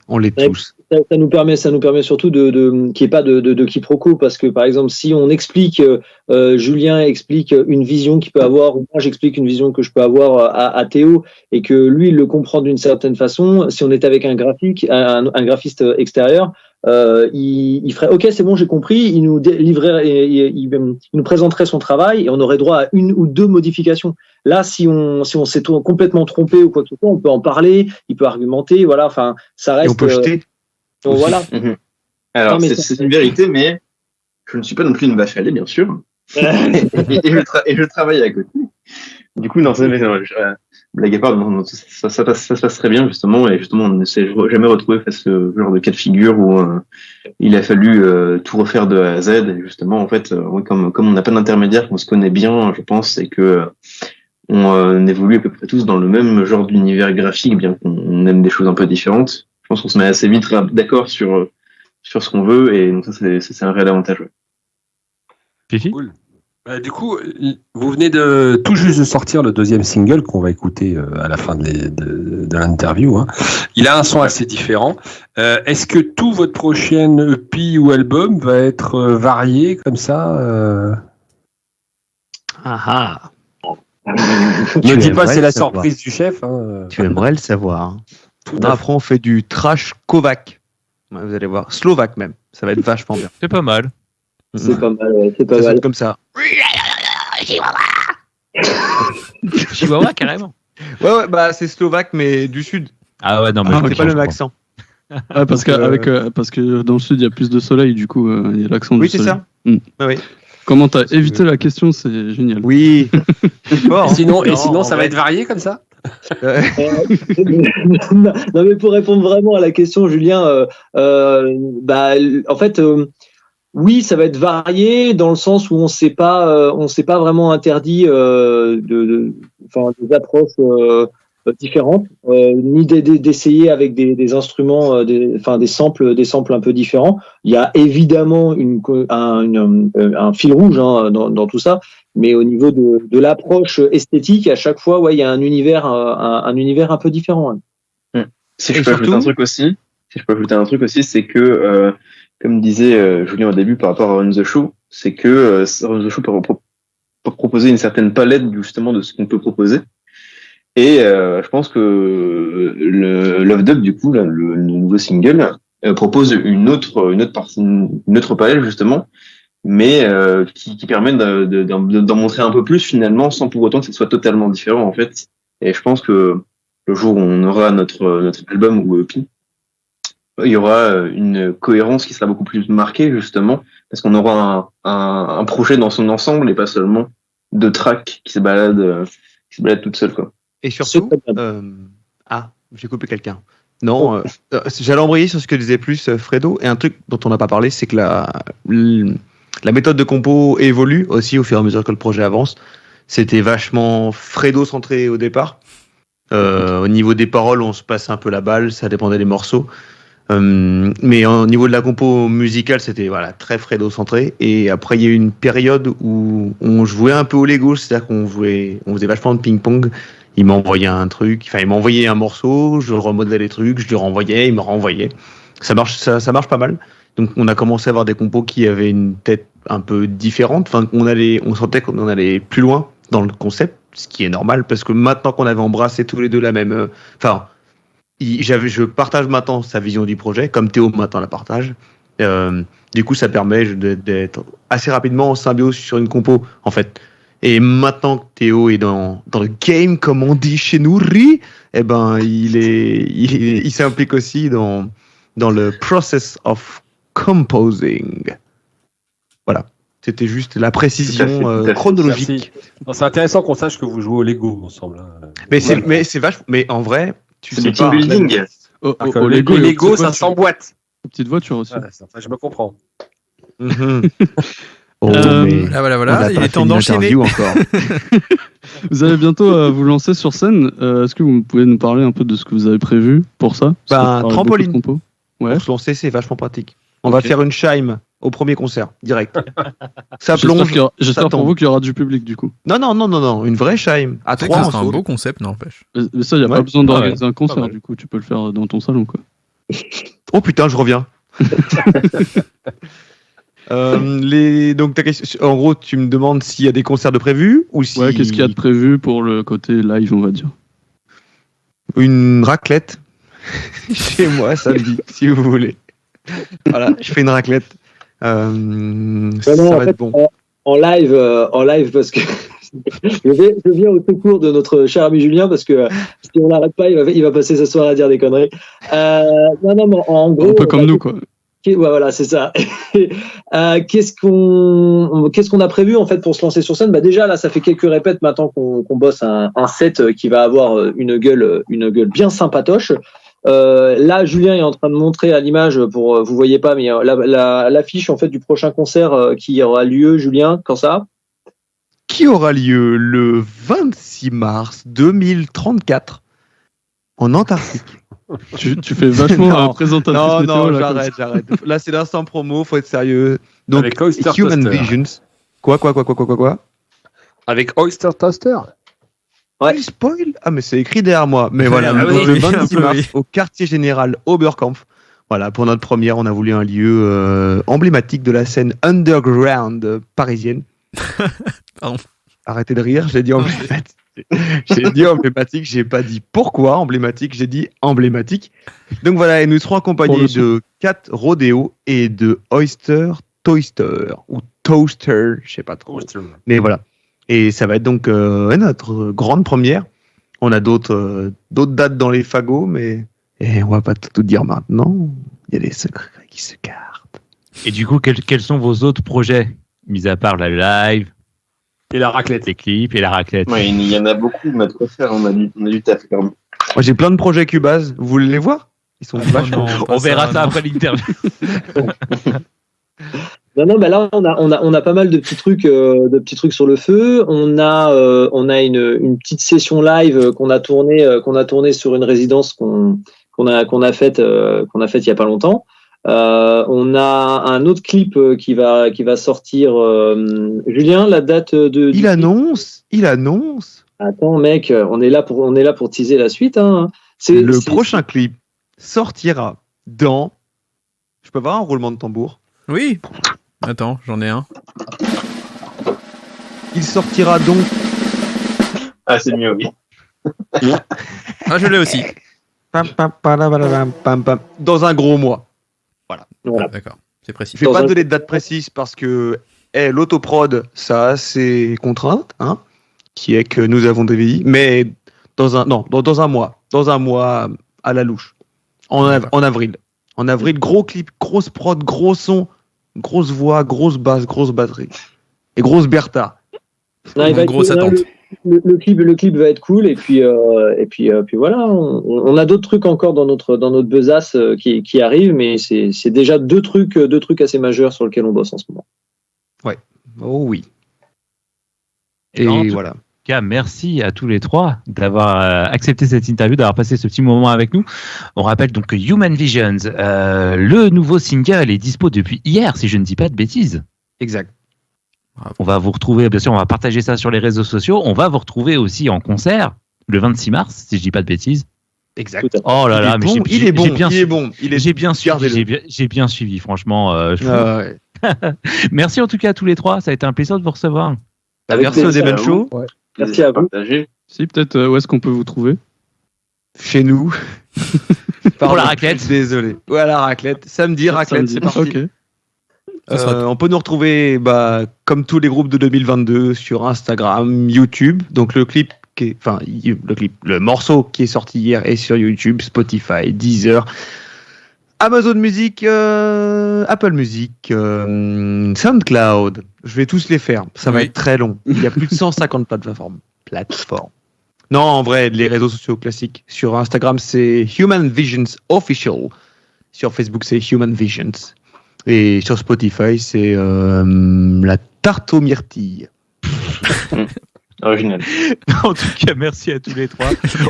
On l'est tous. Ça nous permet surtout qu'il n'y ait pas de quiproquo, parce que par exemple, si on explique, Julien explique une vision qu'il peut avoir, ou moi j'explique une vision que je peux avoir à Théo, et que lui il le comprend d'une certaine façon, si on est avec un graphiste extérieur, il ferait OK, c'est bon, j'ai compris, il nous livrerait, il nous présenterait son travail et on aurait droit à 1 ou 2 modifications. Là, si on s'est complètement trompé ou quoi que ce soit, on peut en parler, il peut argumenter, voilà, enfin, ça reste. Et on peut jeter. Donc, voilà. Alors, Non, mais c'est une vérité, mais je ne suis pas non plus une vache à lait, bien sûr. et je travaille à côté. Du coup, non, blague à part, non, ça se passe très bien, justement, et justement, on ne s'est jamais retrouvé face à ce genre de cas de figure où il a fallu tout refaire de A à Z, et justement, en fait, comme on n'a pas d'intermédiaire, qu'on se connaît bien, je pense, et que on évolue à peu près tous dans le même genre d'univers graphique, bien qu'on aime des choses un peu différentes. Je pense qu'on se met assez vite d'accord sur ce qu'on veut, et donc ça, c'est un réel avantage. Ouais. Fifi ? Cool. Du coup, vous venez de tout juste de sortir le 2e single qu'on va écouter à la fin de l'interview. Hein. Il a un son assez différent. Est-ce que tout votre prochain EP ou album va être varié comme ça Ne dis pas c'est la surprise du chef. Hein. Tu aimerais le savoir. Après, on fait du trash kovac. Ouais, vous allez voir. Slovaque même. Ça va être vachement bien. C'est pas mal. C'est pas mal, ouais, c'est pas Ça mal. sonne comme ça. Chihuahua, carrément. Ouais, bah c'est slovaque, mais du sud. Ah ouais, non, mais c'est pas le même accent. Ah, parce que dans le sud, il y a plus de soleil, du coup, il y a l'accent du soleil. Oui, c'est ça. Oui. Comment t'as évité la question, c'est génial. Oui. Fort, et sinon, ça va être varié comme ça Non, mais pour répondre vraiment à la question, Julien, en fait, oui, ça va être varié dans le sens où on s'est pas vraiment interdit des approches différentes, ni d'essayer avec des instruments, des samples un peu différents. Il y a évidemment un fil rouge dans tout ça, mais au niveau de l'approche esthétique, à chaque fois, ouais, il y a un univers un peu différent. Ouais. Si je peux ajouter un truc aussi, c'est que comme disait Julien au début par rapport à Run the Show, c'est que Run the Show peut proposer une certaine palette justement de ce qu'on peut proposer. Et je pense que le Love Dub, du coup, là, le nouveau single, propose une autre palette justement, mais qui permet d'en montrer un peu plus finalement, sans pour autant que ce soit totalement différent en fait. Et je pense que le jour où on aura notre album ou EP, il y aura une cohérence qui sera beaucoup plus marquée justement, parce qu'on aura un projet dans son ensemble et pas seulement 2 tracks qui se baladent toutes seules, quoi. Et surtout, j'ai coupé quelqu'un. Non, j'allais embrayer sur ce que disait plus Fredo, et un truc dont on n'a pas parlé, c'est que la méthode de compo évolue aussi au fur et à mesure que le projet avance. C'était vachement Fredo centré au départ. Au niveau des paroles, on se passe un peu la balle, ça dépendait des morceaux. Mais au niveau de la compo musicale, c'était très Fredo centré. Et après, il y a eu une période où on jouait un peu au Lego, c'est-à-dire on faisait vachement de ping-pong. Il m'envoyait un truc, il m'envoyait un morceau, je remodelais les trucs, je lui renvoyais, il me renvoyait. Ça marche pas mal. Donc on a commencé à avoir des compos qui avaient une tête un peu différente. Enfin, on sentait qu'on allait plus loin dans le concept, ce qui est normal parce que maintenant qu'on avait embrassé tous les deux la même, je partage maintenant sa vision du projet, comme Théo maintenant la partage. Du coup, ça permet d'être assez rapidement en symbiose sur une compo, en fait. Et maintenant que Théo est dans le game, comme on dit chez nous, il s'implique aussi dans le process of composing. Voilà. C'était juste la précision chronologique. C'est intéressant qu'on sache que vous jouez au Lego ensemble. Mais c'est vachement. Mais en vrai, tu sais pas. Building. Au Lego, ça s'emboîte. Petite voiture aussi. Je me comprends. Voilà, il est temps d'enchaîner. Encore. Vous allez bientôt vous lancer sur scène. Est-ce que vous pouvez nous parler un peu de ce que vous avez prévu pour ça? Trampoline. Ouais. Pour se lancer, c'est vachement pratique. On va faire une chime au premier concert, direct. Ça plonge. J'espère pour vous qu'il y aura du public du coup. Non, une vraie chime. À 3 c'est un beau concept, n'empêche. Mais ça, il n'y a pas besoin d'organiser un concert, du coup, tu peux le faire dans ton salon, quoi. Oh putain, je reviens. Donc ta question, en gros, tu me demandes s'il y a des concerts de prévus ou si. Ouais, qu'est-ce qu'il y a de prévu pour le côté live, on va dire. Une raclette chez moi samedi, si vous voulez. Voilà, je fais une raclette. Ça va être bon. En live, parce que je viens au secours de notre cher ami Julien, parce que si on n'arrête pas, il va passer ce soir à dire des conneries. Non, mais en gros. Un peu comme nous, quoi. Ouais, voilà, c'est ça. Qu'est-ce qu'on a prévu en fait pour se lancer sur scène? Bah déjà là, ça fait quelques répètes maintenant qu'on bosse un set qui va avoir une gueule bien sympatoche. Là, Julien est en train de montrer à l'image, vous voyez pas, mais l'affiche en fait du prochain concert qui aura lieu. Julien, quand ça? Qui aura lieu le 26 mars 2034 en Antarctique. Tu fais vachement présentatrice. Non, j'arrête. Là, c'est l'instant promo, faut être sérieux. Donc, Avec Oyster Human Toaster. Visions. Quoi Avec Oyster Toaster. Ouais. Il spoil. Ah, mais c'est écrit derrière moi. Mais voilà, Ah oui, donc, le oui, 26 un peu, mars, oui. au quartier général Oberkampf. Voilà, pour notre première, on a voulu un lieu emblématique de la scène underground parisienne. Pardon. Arrêtez de rire, j'ai dit emblématique. J'ai dit emblématique, j'ai pas dit pourquoi emblématique, j'ai dit emblématique. Donc voilà, et nous serons accompagnés de Cat Rodeo et de Oyster Toaster ou Toaster, je sais pas trop. Mais voilà. Et ça va être donc notre grande première. On a d'autres dates dans les fagots, mais on va pas tout dire maintenant. Il y a des secrets qui se gardent. Et du coup, quels sont vos autres projets, mis à part la live et la raclette, les clips et la raclette? Ouais, il y en a beaucoup, on a de quoi faire, on a du taf quand même. Moi, j'ai plein de projets Cubase. Vous voulez les voir? Ils sont vachement. On verra ça après l'interview. Non, bah là on a pas mal de petits trucs sur le feu. On a une petite session live qu'on a tournée sur une résidence qu'on a faite il y a pas longtemps. On a un autre clip qui va sortir. Julien, la date de. Il annonce. Attends, mec, on est là pour teaser la suite. Hein. Le prochain clip sortira dans. Je peux avoir un roulement de tambour? Oui. Attends, j'en ai un. Il sortira donc. Ah, c'est mieux, oui. Ah, je l'ai aussi. Dans un gros mois. Voilà. D'accord, c'est précis. Je vais pas donner de date précise parce que l'autoprod, ça a ses contraintes, hein, qui est que nous avons des vies, mais dans un mois. Dans un mois à la louche. En avril. En avril, gros clip, grosse prod, gros son, grosse voix, grosse basse, grosse batterie. Et grosse Bertha. Non, grosse attente. Le clip va être cool et puis voilà. On a d'autres trucs encore dans notre besace qui arrivent, mais c'est déjà deux trucs assez majeurs sur lesquels on bosse en ce moment. Ouais. Oh oui. Et voilà. Cas, merci à tous les trois d'avoir accepté cette interview, d'avoir passé ce petit moment avec nous. On rappelle donc que Human Visions, le nouveau single est dispo depuis hier, si je ne dis pas de bêtises. Exact. On va vous retrouver, bien sûr, on va partager ça sur les réseaux sociaux. On va vous retrouver aussi en concert le 26 mars, si je dis pas de bêtises. Exact. Oh là là, mais il est bon. J'ai bien suivi, franchement. Ouais. Merci en tout cas à tous les trois. Ça a été un plaisir de vous recevoir. Merci au Demen Show. Ouais. Merci à vous. Si, peut-être, où est-ce qu'on peut vous trouver? Chez nous. Pour la raclette. Désolé. Ouais, à la raclette. Samedi, raclette, c'est parti. Ok. On peut nous retrouver comme tous les groupes de 2022 sur Instagram, YouTube. Donc le morceau qui est sorti hier est sur YouTube, Spotify, Deezer, Amazon Music, Apple Music, SoundCloud. Je vais tous les faire. Ça va être très long. Il y a plus de 150 plateformes. Non, en vrai, les réseaux sociaux classiques. Sur Instagram, c'est Human Visions Official. Sur Facebook, c'est Human Visions. Et sur Spotify, c'est la tarte aux myrtilles. Original. En tout cas, merci à tous les trois.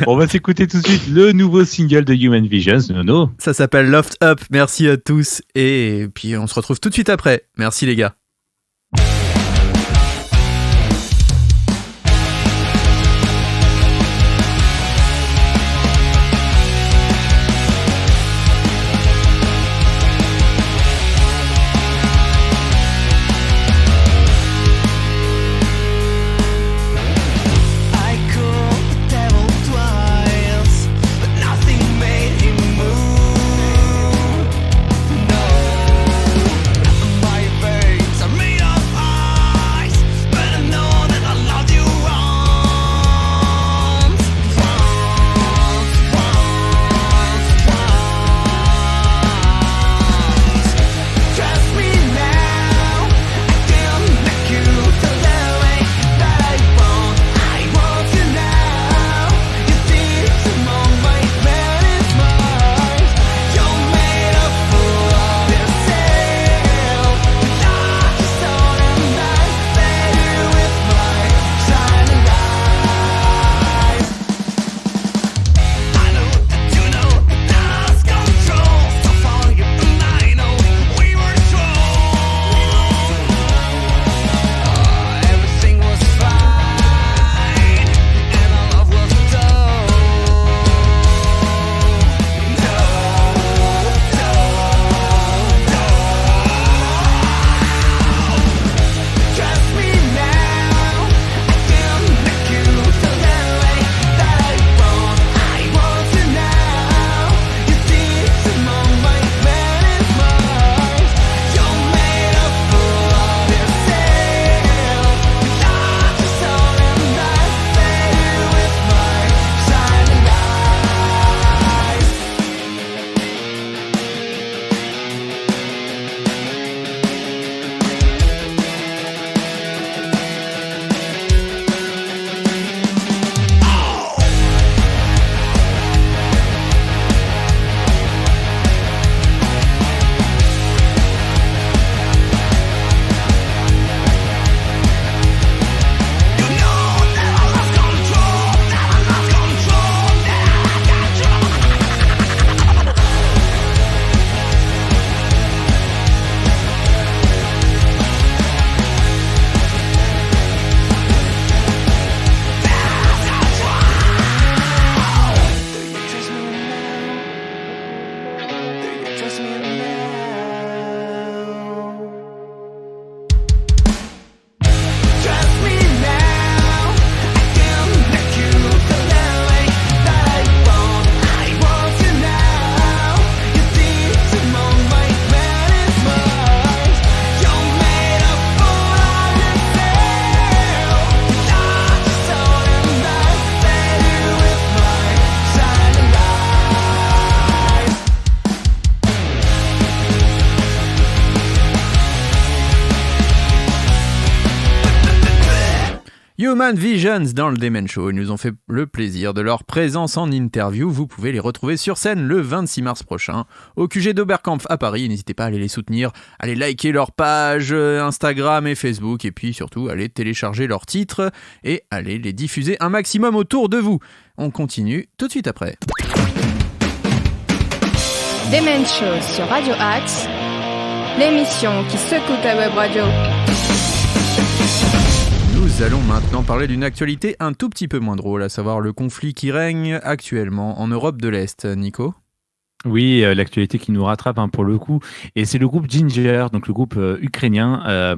On va s'écouter tout de suite le nouveau single de Human Visions, Nono. Ça s'appelle Loft Up. Merci à tous. Et puis on se retrouve tout de suite après. Merci les gars. No Human Visions dans le Demen Show. Ils nous ont fait le plaisir de leur présence en interview. Vous pouvez les retrouver sur scène le 26 mars prochain au QG d'Oberkampf à Paris. N'hésitez pas à aller les soutenir, allez liker leur page Instagram et Facebook et puis surtout allez télécharger leurs titres et allez les diffuser un maximum autour de vous. On continue tout de suite après. Demen Show sur Radio Axe, l'émission qui secoue ta web radio. Nous allons maintenant parler d'une actualité un tout petit peu moins drôle, à savoir le conflit qui règne actuellement en Europe de l'Est. Nico ? Oui, l'actualité qui nous rattrape pour le coup, et c'est le groupe Ginger, donc le groupe ukrainien,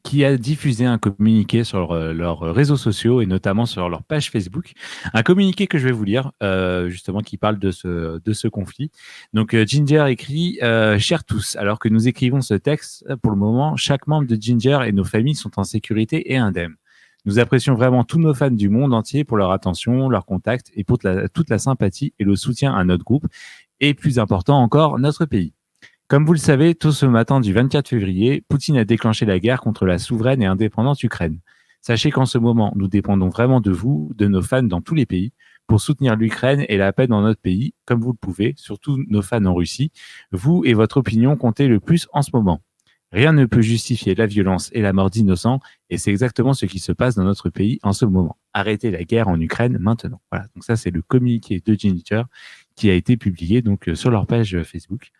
qui a diffusé un communiqué sur leurs réseaux sociaux et notamment sur leur page Facebook. Un communiqué que je vais vous lire, justement, qui parle de ce conflit. Donc Ginger écrit chers tous, alors que nous écrivons ce texte, pour le moment, chaque membre de Ginger et nos familles sont en sécurité et indemnes. Nous apprécions vraiment tous nos fans du monde entier pour leur attention, leur contact et pour toute la sympathie et le soutien à notre groupe. Et plus important encore, notre pays. Comme vous le savez, tôt ce matin du 24 février, Poutine a déclenché la guerre contre la souveraine et indépendante Ukraine. Sachez qu'en ce moment, nous dépendons vraiment de vous, de nos fans dans tous les pays, pour soutenir l'Ukraine et la paix dans notre pays, comme vous le pouvez, surtout nos fans en Russie. Vous et votre opinion comptez le plus en ce moment. Rien ne peut justifier la violence et la mort d'innocents, et c'est exactement ce qui se passe dans notre pays en ce moment. Arrêtez la guerre en Ukraine maintenant. Voilà. Donc ça, c'est le communiqué de Ginger qui a été publié donc sur leur page Facebook.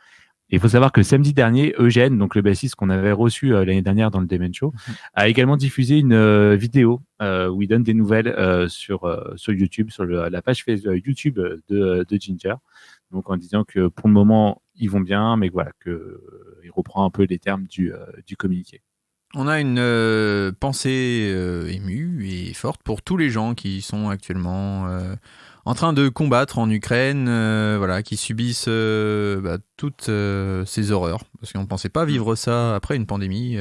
Et il faut savoir que samedi dernier, Eugène, donc le bassiste qu'on avait reçu l'année dernière dans le Demen Show, a également diffusé une vidéo où il donne des nouvelles sur YouTube, sur la page Facebook, YouTube de Ginger. Donc en disant que pour le moment ils vont bien, mais voilà il reprend un peu les termes du communiqué. On a une pensée émue et forte pour tous les gens qui sont actuellement en train de combattre en Ukraine, qui subissent toutes ces horreurs, parce qu'on ne pensait pas vivre ça après une pandémie.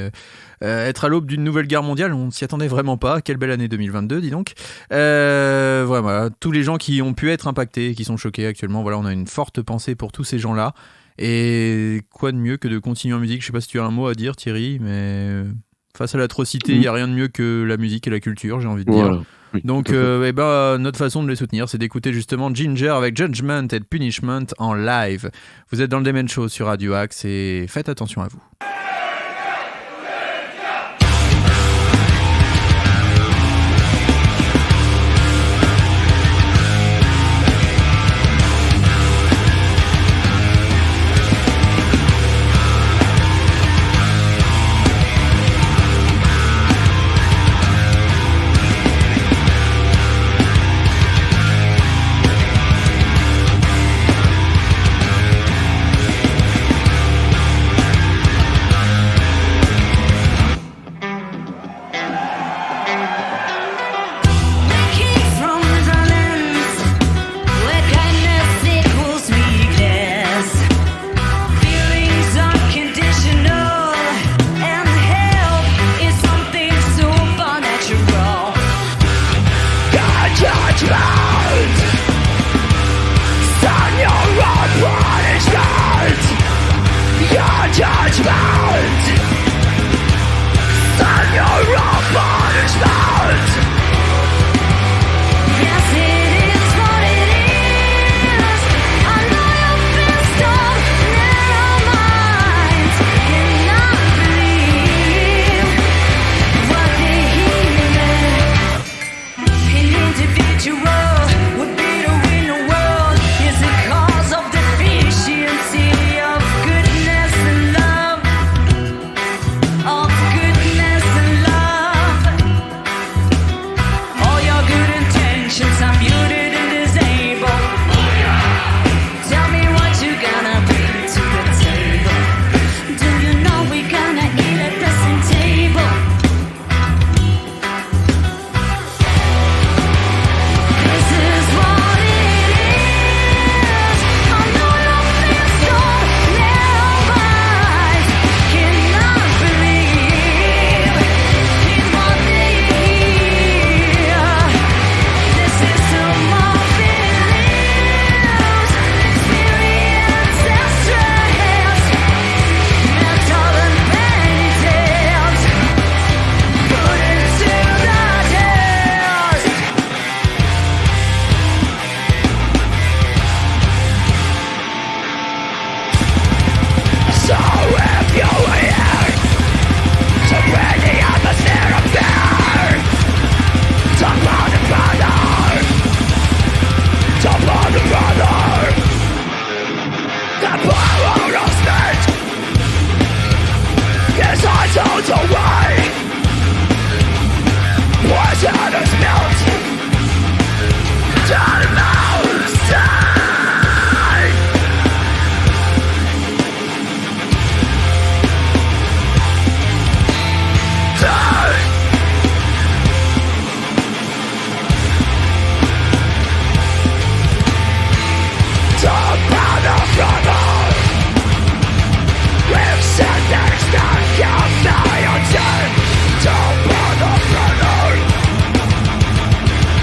Être à l'aube d'une nouvelle guerre mondiale, on ne s'y attendait vraiment pas. Quelle belle année 2022, dis donc. Voilà, tous les gens qui ont pu être impactés, qui sont choqués actuellement, voilà, on a une forte pensée pour tous ces gens-là. Et quoi de mieux que de continuer en musique. Je sais pas si tu as un mot à dire, Thierry, mais face à l'atrocité, il n'y a rien de mieux que la musique et la culture, j'ai envie de dire. Oui, donc notre façon de les soutenir, c'est d'écouter justement Ginger avec Judgment and Punishment en live. Vous êtes dans le Demen Show sur Radio Axe et faites attention à vous.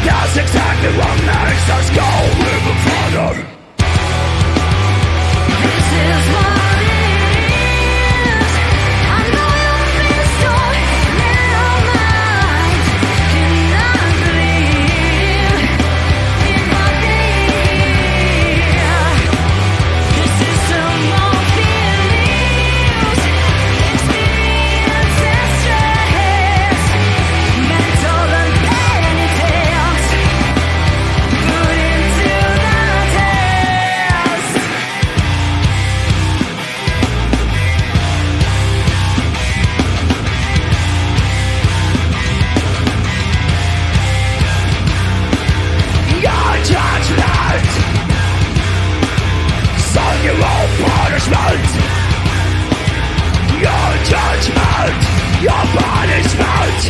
That's exactly what makes us go even further. This is what it is. I know you'll be so in your mind. Cannot believe in what they hear. This is some more feelings, experience and stress, mental and penny tales. Put into the test. Your judgment, son, your own punishment. Your judgment, your punishment.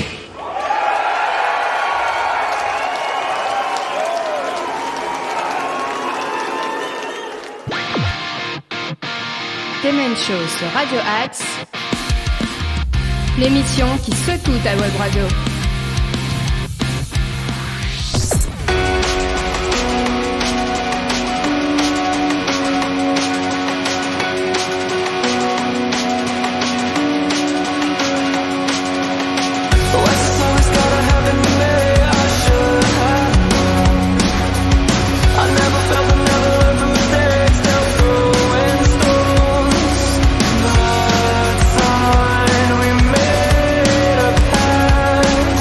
Demen Show sur Radio Axe, l'émission qui secoue ta web radio. What's always gotta happen to me? I should have known. I never felt and never learned from mistakes. Still throwing stones. But fine, we made a pact.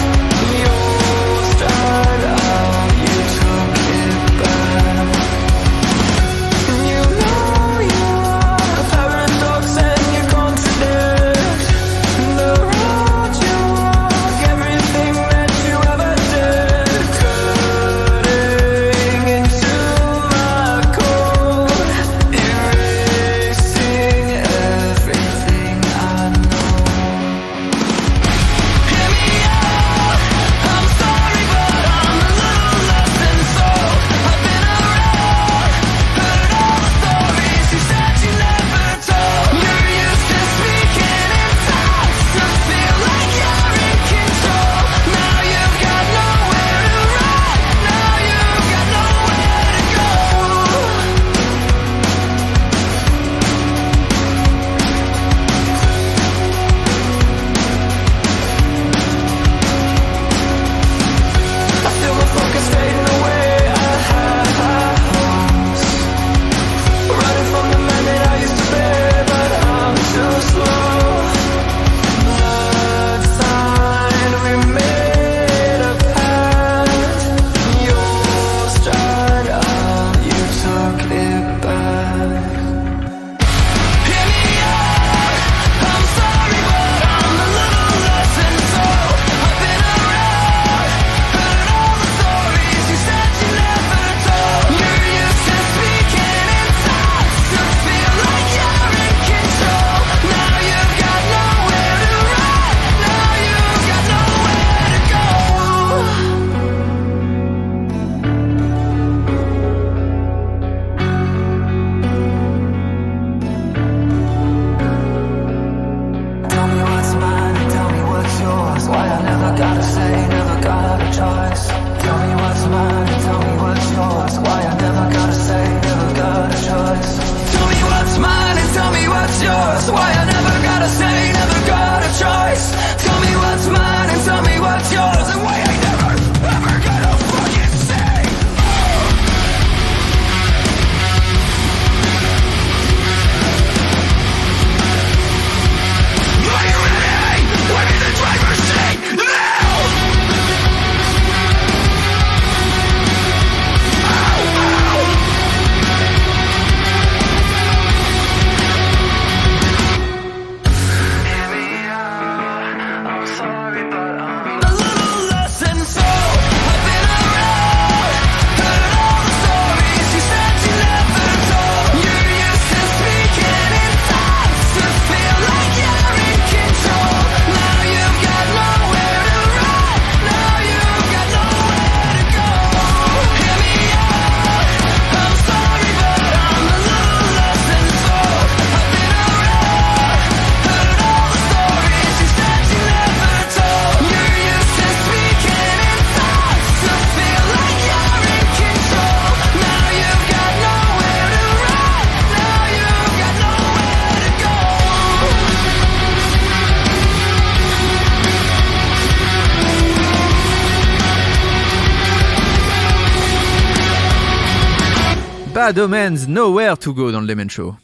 Bad Omens, Nowhere to Go dans le Demen Show.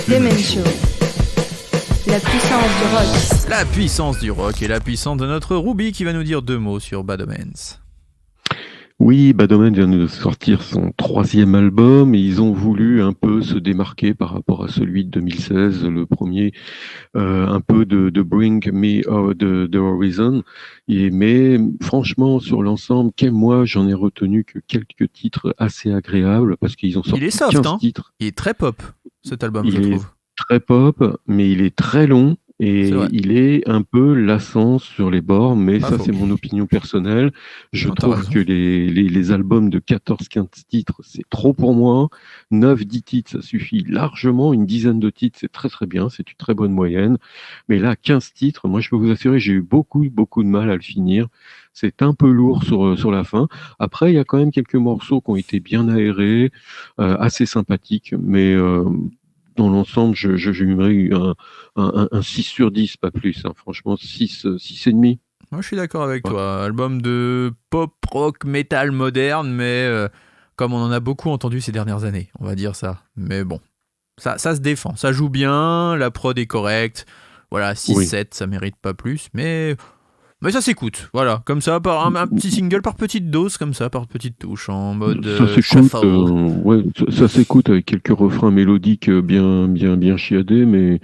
Demen Show. La puissance du rock. La puissance du rock et la puissance de notre Ruby qui va nous dire 2 mots sur Bad Omens. Oui, Bad Omens vient de sortir son 3e album et ils ont voulu un peu se démarquer par rapport à celui de 2016, le premier, un peu de Bring Me Out the Horizon. Mais franchement, sur l'ensemble, moi, j'en ai retenu que quelques titres assez agréables parce qu'ils ont sorti 15 titres. Il est très pop, cet album, je trouve. Très pop, mais il est très long. Et il est un peu lassant sur les bords, mais ça c'est mon opinion personnelle. Je trouve que les albums de 14-15 titres, c'est trop pour moi. 9-10 titres, ça suffit largement. Une dizaine de titres, c'est très très bien, c'est une très bonne moyenne. Mais là, 15 titres, moi je peux vous assurer, j'ai eu beaucoup de mal à le finir. C'est un peu lourd sur la fin. Après, il y a quand même quelques morceaux qui ont été bien aérés, assez sympathiques, mais dans l'ensemble, je lui mets un 6 sur 10, pas plus. Hein. Franchement, 6,5. Moi, je suis d'accord avec toi. Album de pop, rock, metal moderne, mais comme on en a beaucoup entendu ces dernières années, on va dire ça. Mais bon, ça se défend. Ça joue bien, la prod est correcte. Voilà, 6-7, ça mérite pas plus, mais ça s'écoute. Voilà, comme ça, par un petit single par petite dose, comme ça, par petite touche, en mode ça s'écoute avec quelques refrains mélodiques bien chiadés, mais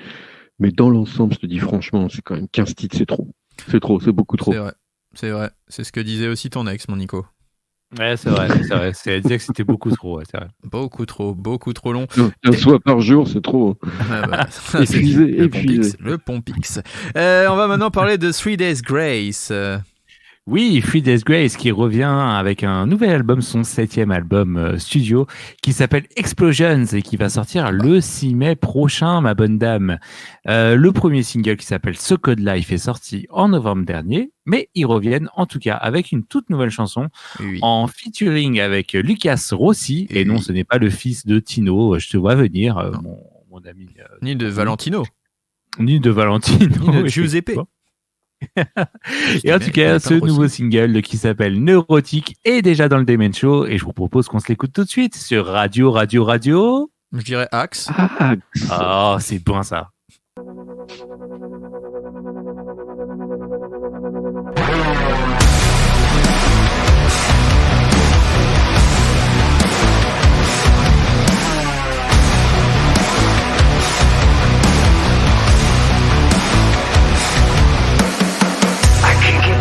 dans l'ensemble, je te dis franchement, c'est quand même 15 titres, c'est trop. C'est beaucoup trop. C'est vrai. C'est ce que disait aussi ton ex, mon Nico. Ouais, c'est vrai. Elle disait que c'était beaucoup trop, c'est vrai. Beaucoup trop long. Un soir par jour, c'est trop. Épuisé. Le Pompix. On va maintenant parler de 3 Days Grace. Oui, 3 Days Grace qui revient avec un nouvel album, son 7e album studio, qui s'appelle Explosions et qui va sortir le 6 mai prochain, ma bonne dame. Le premier single qui s'appelle So Code Life est sorti en novembre dernier, mais ils reviennent en tout cas avec une toute nouvelle chanson en featuring avec Lucas Rossi. Et non, ce n'est pas le fils de Tino, je te vois venir, mon ami. Ni de Valentino. Ni de Giuseppe. Et en tout cas, ce nouveau single qui s'appelle Neurotique est déjà dans le Demen Show et je vous propose qu'on se l'écoute tout de suite sur Radio. Je dirais Axe. Oh, c'est bon ça.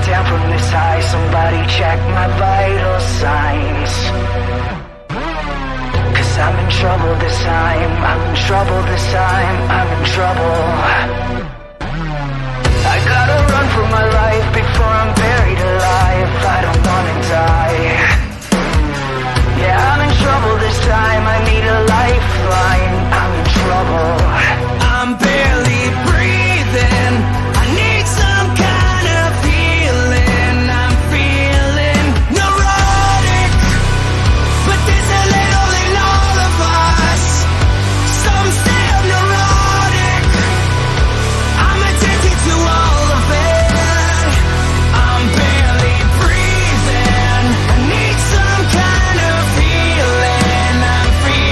Down from this high, somebody check my vital signs. 'Cause I'm in trouble this time, I'm in trouble. I gotta run for my life before I'm buried alive. I don't wanna die. Yeah, I'm in trouble this time, I need a lifeline. I'm in trouble. I'm barely breathing. I need some kind of healing. I'm feeling neurotic, but there's a little in all of us. Some say I'm neurotic. I'm addicted to all of it. I'm barely breathing. I need some kind of healing. I'm feeling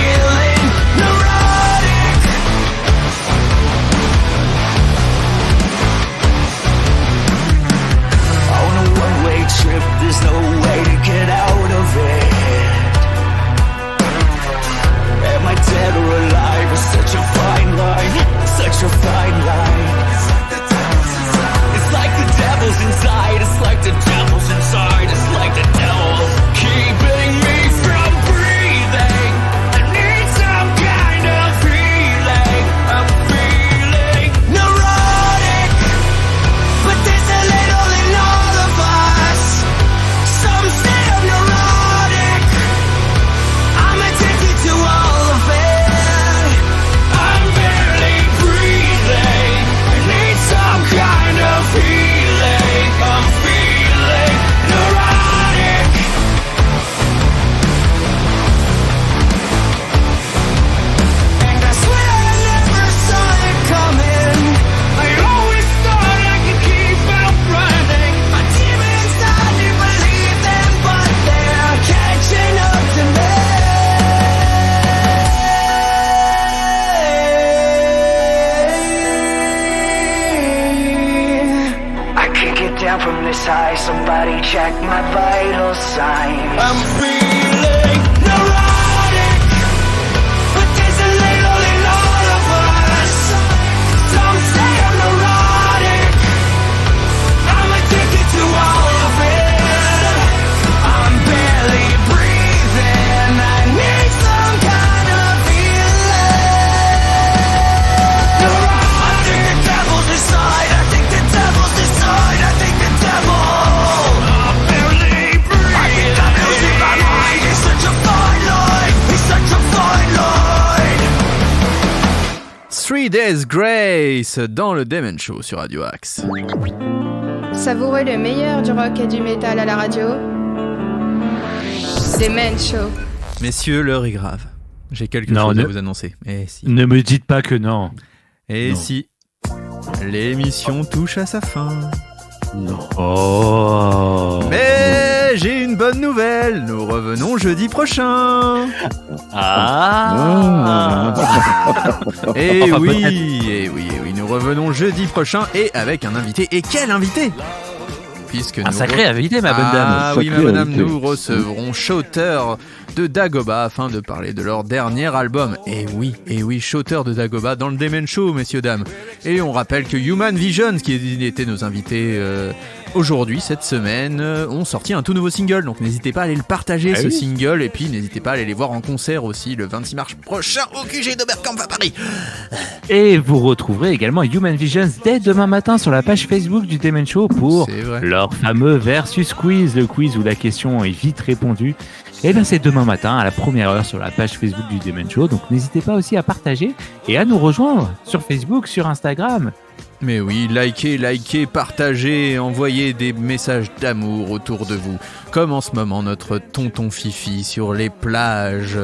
check my vital signs. I'm feeling neurotic, but there's a little in all of us. Some say I'm neurotic, I'm addicted to all of it. I'm barely breathing, I need some kind of healing. I think the devil's inside, I think the devil's inside, I think the devil. I'm barely breathing. I think I'm losing my mind, it's such a fine line, it's such a fine line. 3 Days Grace dans le Demen Show sur Radio Axe. Savourez le meilleur du rock et du métal à la radio. Demen Show. Messieurs, l'heure est grave. J'ai quelque Non, chose ne- à vous annoncer. Eh si. Ne me dites pas que non. Et Non. si. L'émission touche à sa fin. Oh. Mais j'ai une bonne nouvelle. Nous revenons jeudi prochain. Ah. Et Enfin, oui, peut-être. et oui, et oui, nous revenons jeudi prochain et avec un invité. Et quel invité? Puisque Un nous sacré invité, ma bonne dame. Ah oui, ma Sacré bonne dame, invité. nous recevrons Shooter de Dagoba afin de parler de leur dernier album. Et oui, Shooter de Dagoba dans le Demen Show, messieurs, dames. Et on rappelle que Human Visions, qui étaient nos invités aujourd'hui, cette semaine, ont sorti un tout nouveau single. Donc n'hésitez pas à aller le partager, ce oui. single. Et puis n'hésitez pas à aller les voir en concert aussi le 26 mars prochain au QG d'Oberkampf à Paris. Et vous retrouverez également Human Visions dès demain matin sur la page Facebook du Demen Show pour C'est vrai. leur fameux versus quiz, le quiz où la question est vite répondue. Et bien c'est demain matin à la première heure sur la page Facebook du Demen Show. Donc n'hésitez pas aussi à partager et à nous rejoindre sur Facebook, sur Instagram. Mais oui, likez, partagez, envoyez des messages d'amour autour de vous. Comme en ce moment notre tonton Fifi sur les plages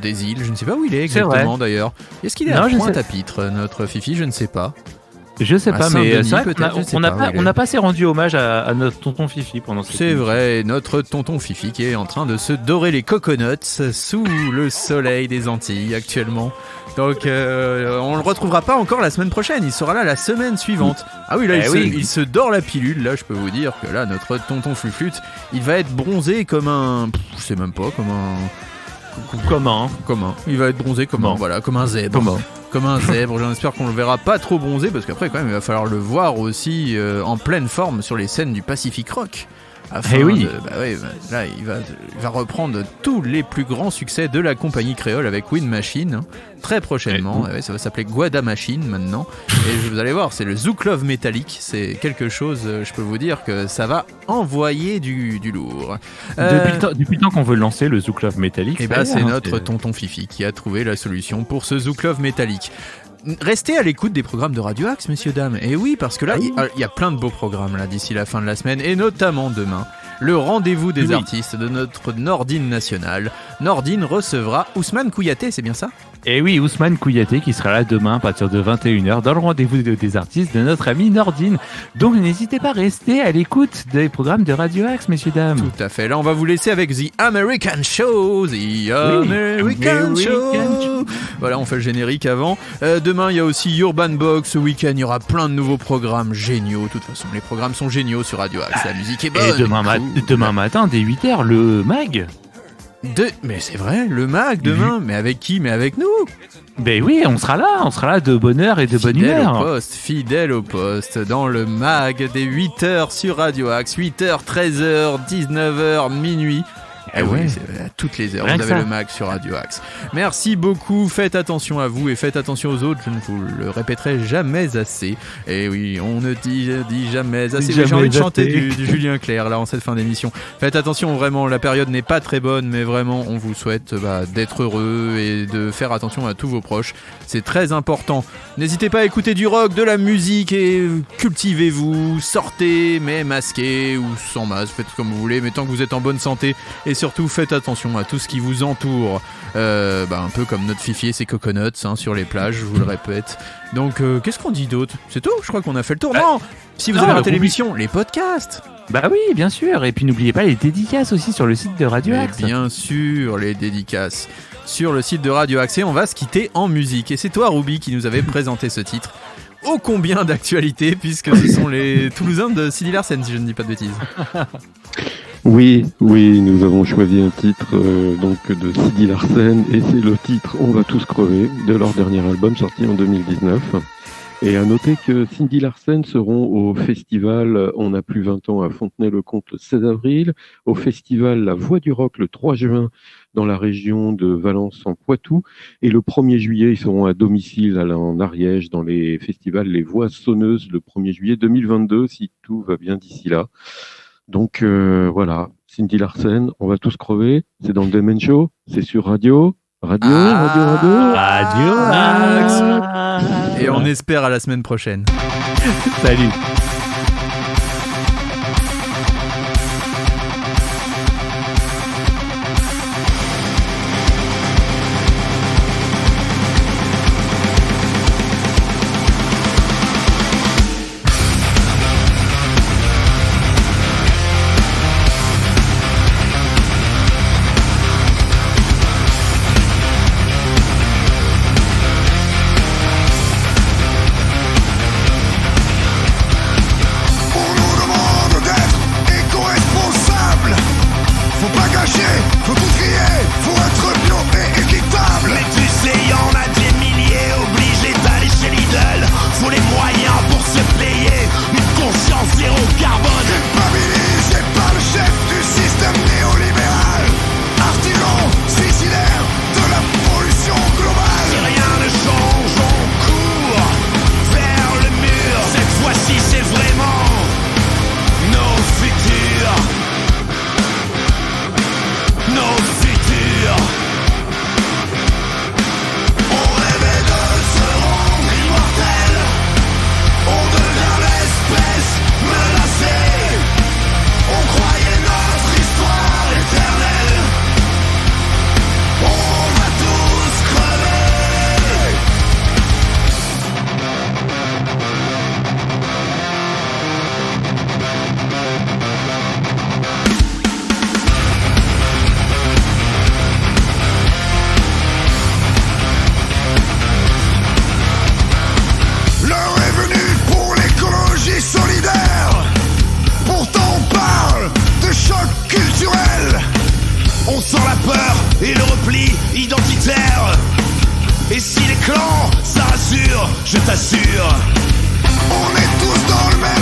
des îles. Je ne sais pas où il est C'est exactement d'ailleurs. Est-ce qu'il est Non, à je sais. Pointe-à-Pitre, notre Fifi? Je ne sais pas. Je sais À pas, mais Saint-Denis, c'est vrai qu'on peut-être, je sais on n'a pas où pas, il est. on n'a pas assez rendu hommage à notre tonton Fifi pendant cette C'est émission. vrai, notre tonton Fifi qui est en train de se dorer les coconuts sous le soleil des Antilles actuellement. Donc on le retrouvera pas encore la semaine prochaine, il sera là la semaine suivante. Ah oui, là il se dort la pilule, là je peux vous dire que là notre tonton Fluflute, il va être bronzé comme un... je sais même pas, Comment il va être bronzé comme un, voilà, comme un zèbre. Comme un zèbre, j'espère qu'on le verra pas trop bronzé parce qu'après quand même il va falloir le voir aussi en pleine forme sur les scènes du Pacific Rock. Afin Eh oui. là il va reprendre tous les plus grands succès de la compagnie créole avec Wind Machine très prochainement. Ouais, ça va s'appeler Guada Machine maintenant. Et vous allez voir, c'est le Zouk Love métallique, c'est quelque chose, je peux vous dire que ça va envoyer du lourd. Depuis le temps qu'on veut lancer le Zouk Love métallique. Et ça y bah est, c'est hein, notre tonton Fifi qui a trouvé la solution pour ce Zouk Love métallique. Restez à l'écoute des programmes de Radio Axe, messieurs, dames. Et oui, parce que là, il y a plein de beaux programmes là d'ici la fin de la semaine, et notamment demain, le rendez-vous des artistes de notre Nordine nationale. Nordine recevra Ousmane Kouyaté, c'est bien ça? Et oui, Ousmane Kouyaté qui sera là demain à partir de 21h dans le rendez-vous des artistes de notre ami Nordine. Donc n'hésitez pas à rester à l'écoute des programmes de Radio Axe, messieurs, dames. Tout à fait. Là, on va vous laisser avec The American Show. The American Show. Voilà, on fait le générique avant. Demain, il y a aussi Urban Box. Ce week-end, il y aura plein de nouveaux programmes géniaux. De toute façon, les programmes sont géniaux sur Radio Axe. La musique est bonne. Et demain matin, dès 8h, le MAG. Mais c'est vrai, le MAG demain. Mais avec qui? Mais avec nous. Ben oui, on sera là de bonne heure et de bonne humeur. Fidèle au poste, dans le MAG des 8h sur Radio Axe. 8h, 13h, 19h, minuit. Eh ouais. C'est à toutes les heures, Rien vous que avez ça. le MAG sur Radio Axe. Merci beaucoup, faites attention à vous et faites attention aux autres, je ne vous le répéterai jamais assez. Et oui, on ne dit jamais assez. Jamais J'ai envie de chanter assez. du Julien Clerc là en cette fin d'émission. Faites attention, vraiment, la période n'est pas très bonne, mais vraiment, on vous souhaite d'être heureux et de faire attention à tous vos proches. C'est très important. N'hésitez pas à écouter du rock, de la musique et cultivez-vous, sortez, mais masqué ou sans masque, faites comme vous voulez, mais tant que vous êtes en bonne santé. Et surtout, faites attention à tout ce qui vous entoure. Un peu comme notre Fifi et ses coconuts sur les plages, je vous le répète. Donc, qu'est-ce qu'on dit d'autre? C'est tout? Je crois qu'on a fait le tour. Non! Si vous avez raté l'émission, les podcasts! Bah oui, bien sûr. Et puis n'oubliez pas les dédicaces aussi sur le site de Radio Mais Axe. bien sûr, les dédicaces sur le site de Radio Axe. Et on va se quitter en musique. Et c'est toi, Ruby, qui nous avait présenté ce titre. ô combien d'actualité, puisque ce sont les Toulousains de Cindy Larsen, si je ne dis pas de bêtises. Oui, nous avons choisi un titre donc de Cindy Larsen, et c'est le titre On va tous crever de leur dernier album sorti en 2019. Et à noter que Cindy Larsen seront au festival On a plus 20 ans à Fontenay-le-Comte le 16 avril, au festival La Voix du Rock le 3 juin dans la région de Valence en Poitou, et le 1er juillet ils seront à domicile en Ariège dans les festivals Les Voix Sonneuses le 1er juillet 2022 si tout va bien d'ici là. Donc voilà, Cindy Larsen, On va tous crever, c'est dans le Demen Show, c'est sur Radio Axe. Et on espère à la semaine prochaine. Salut. On sent la peur et le repli identitaire. Et si les clans, ça rassure, je t'assure, on est tous dans le même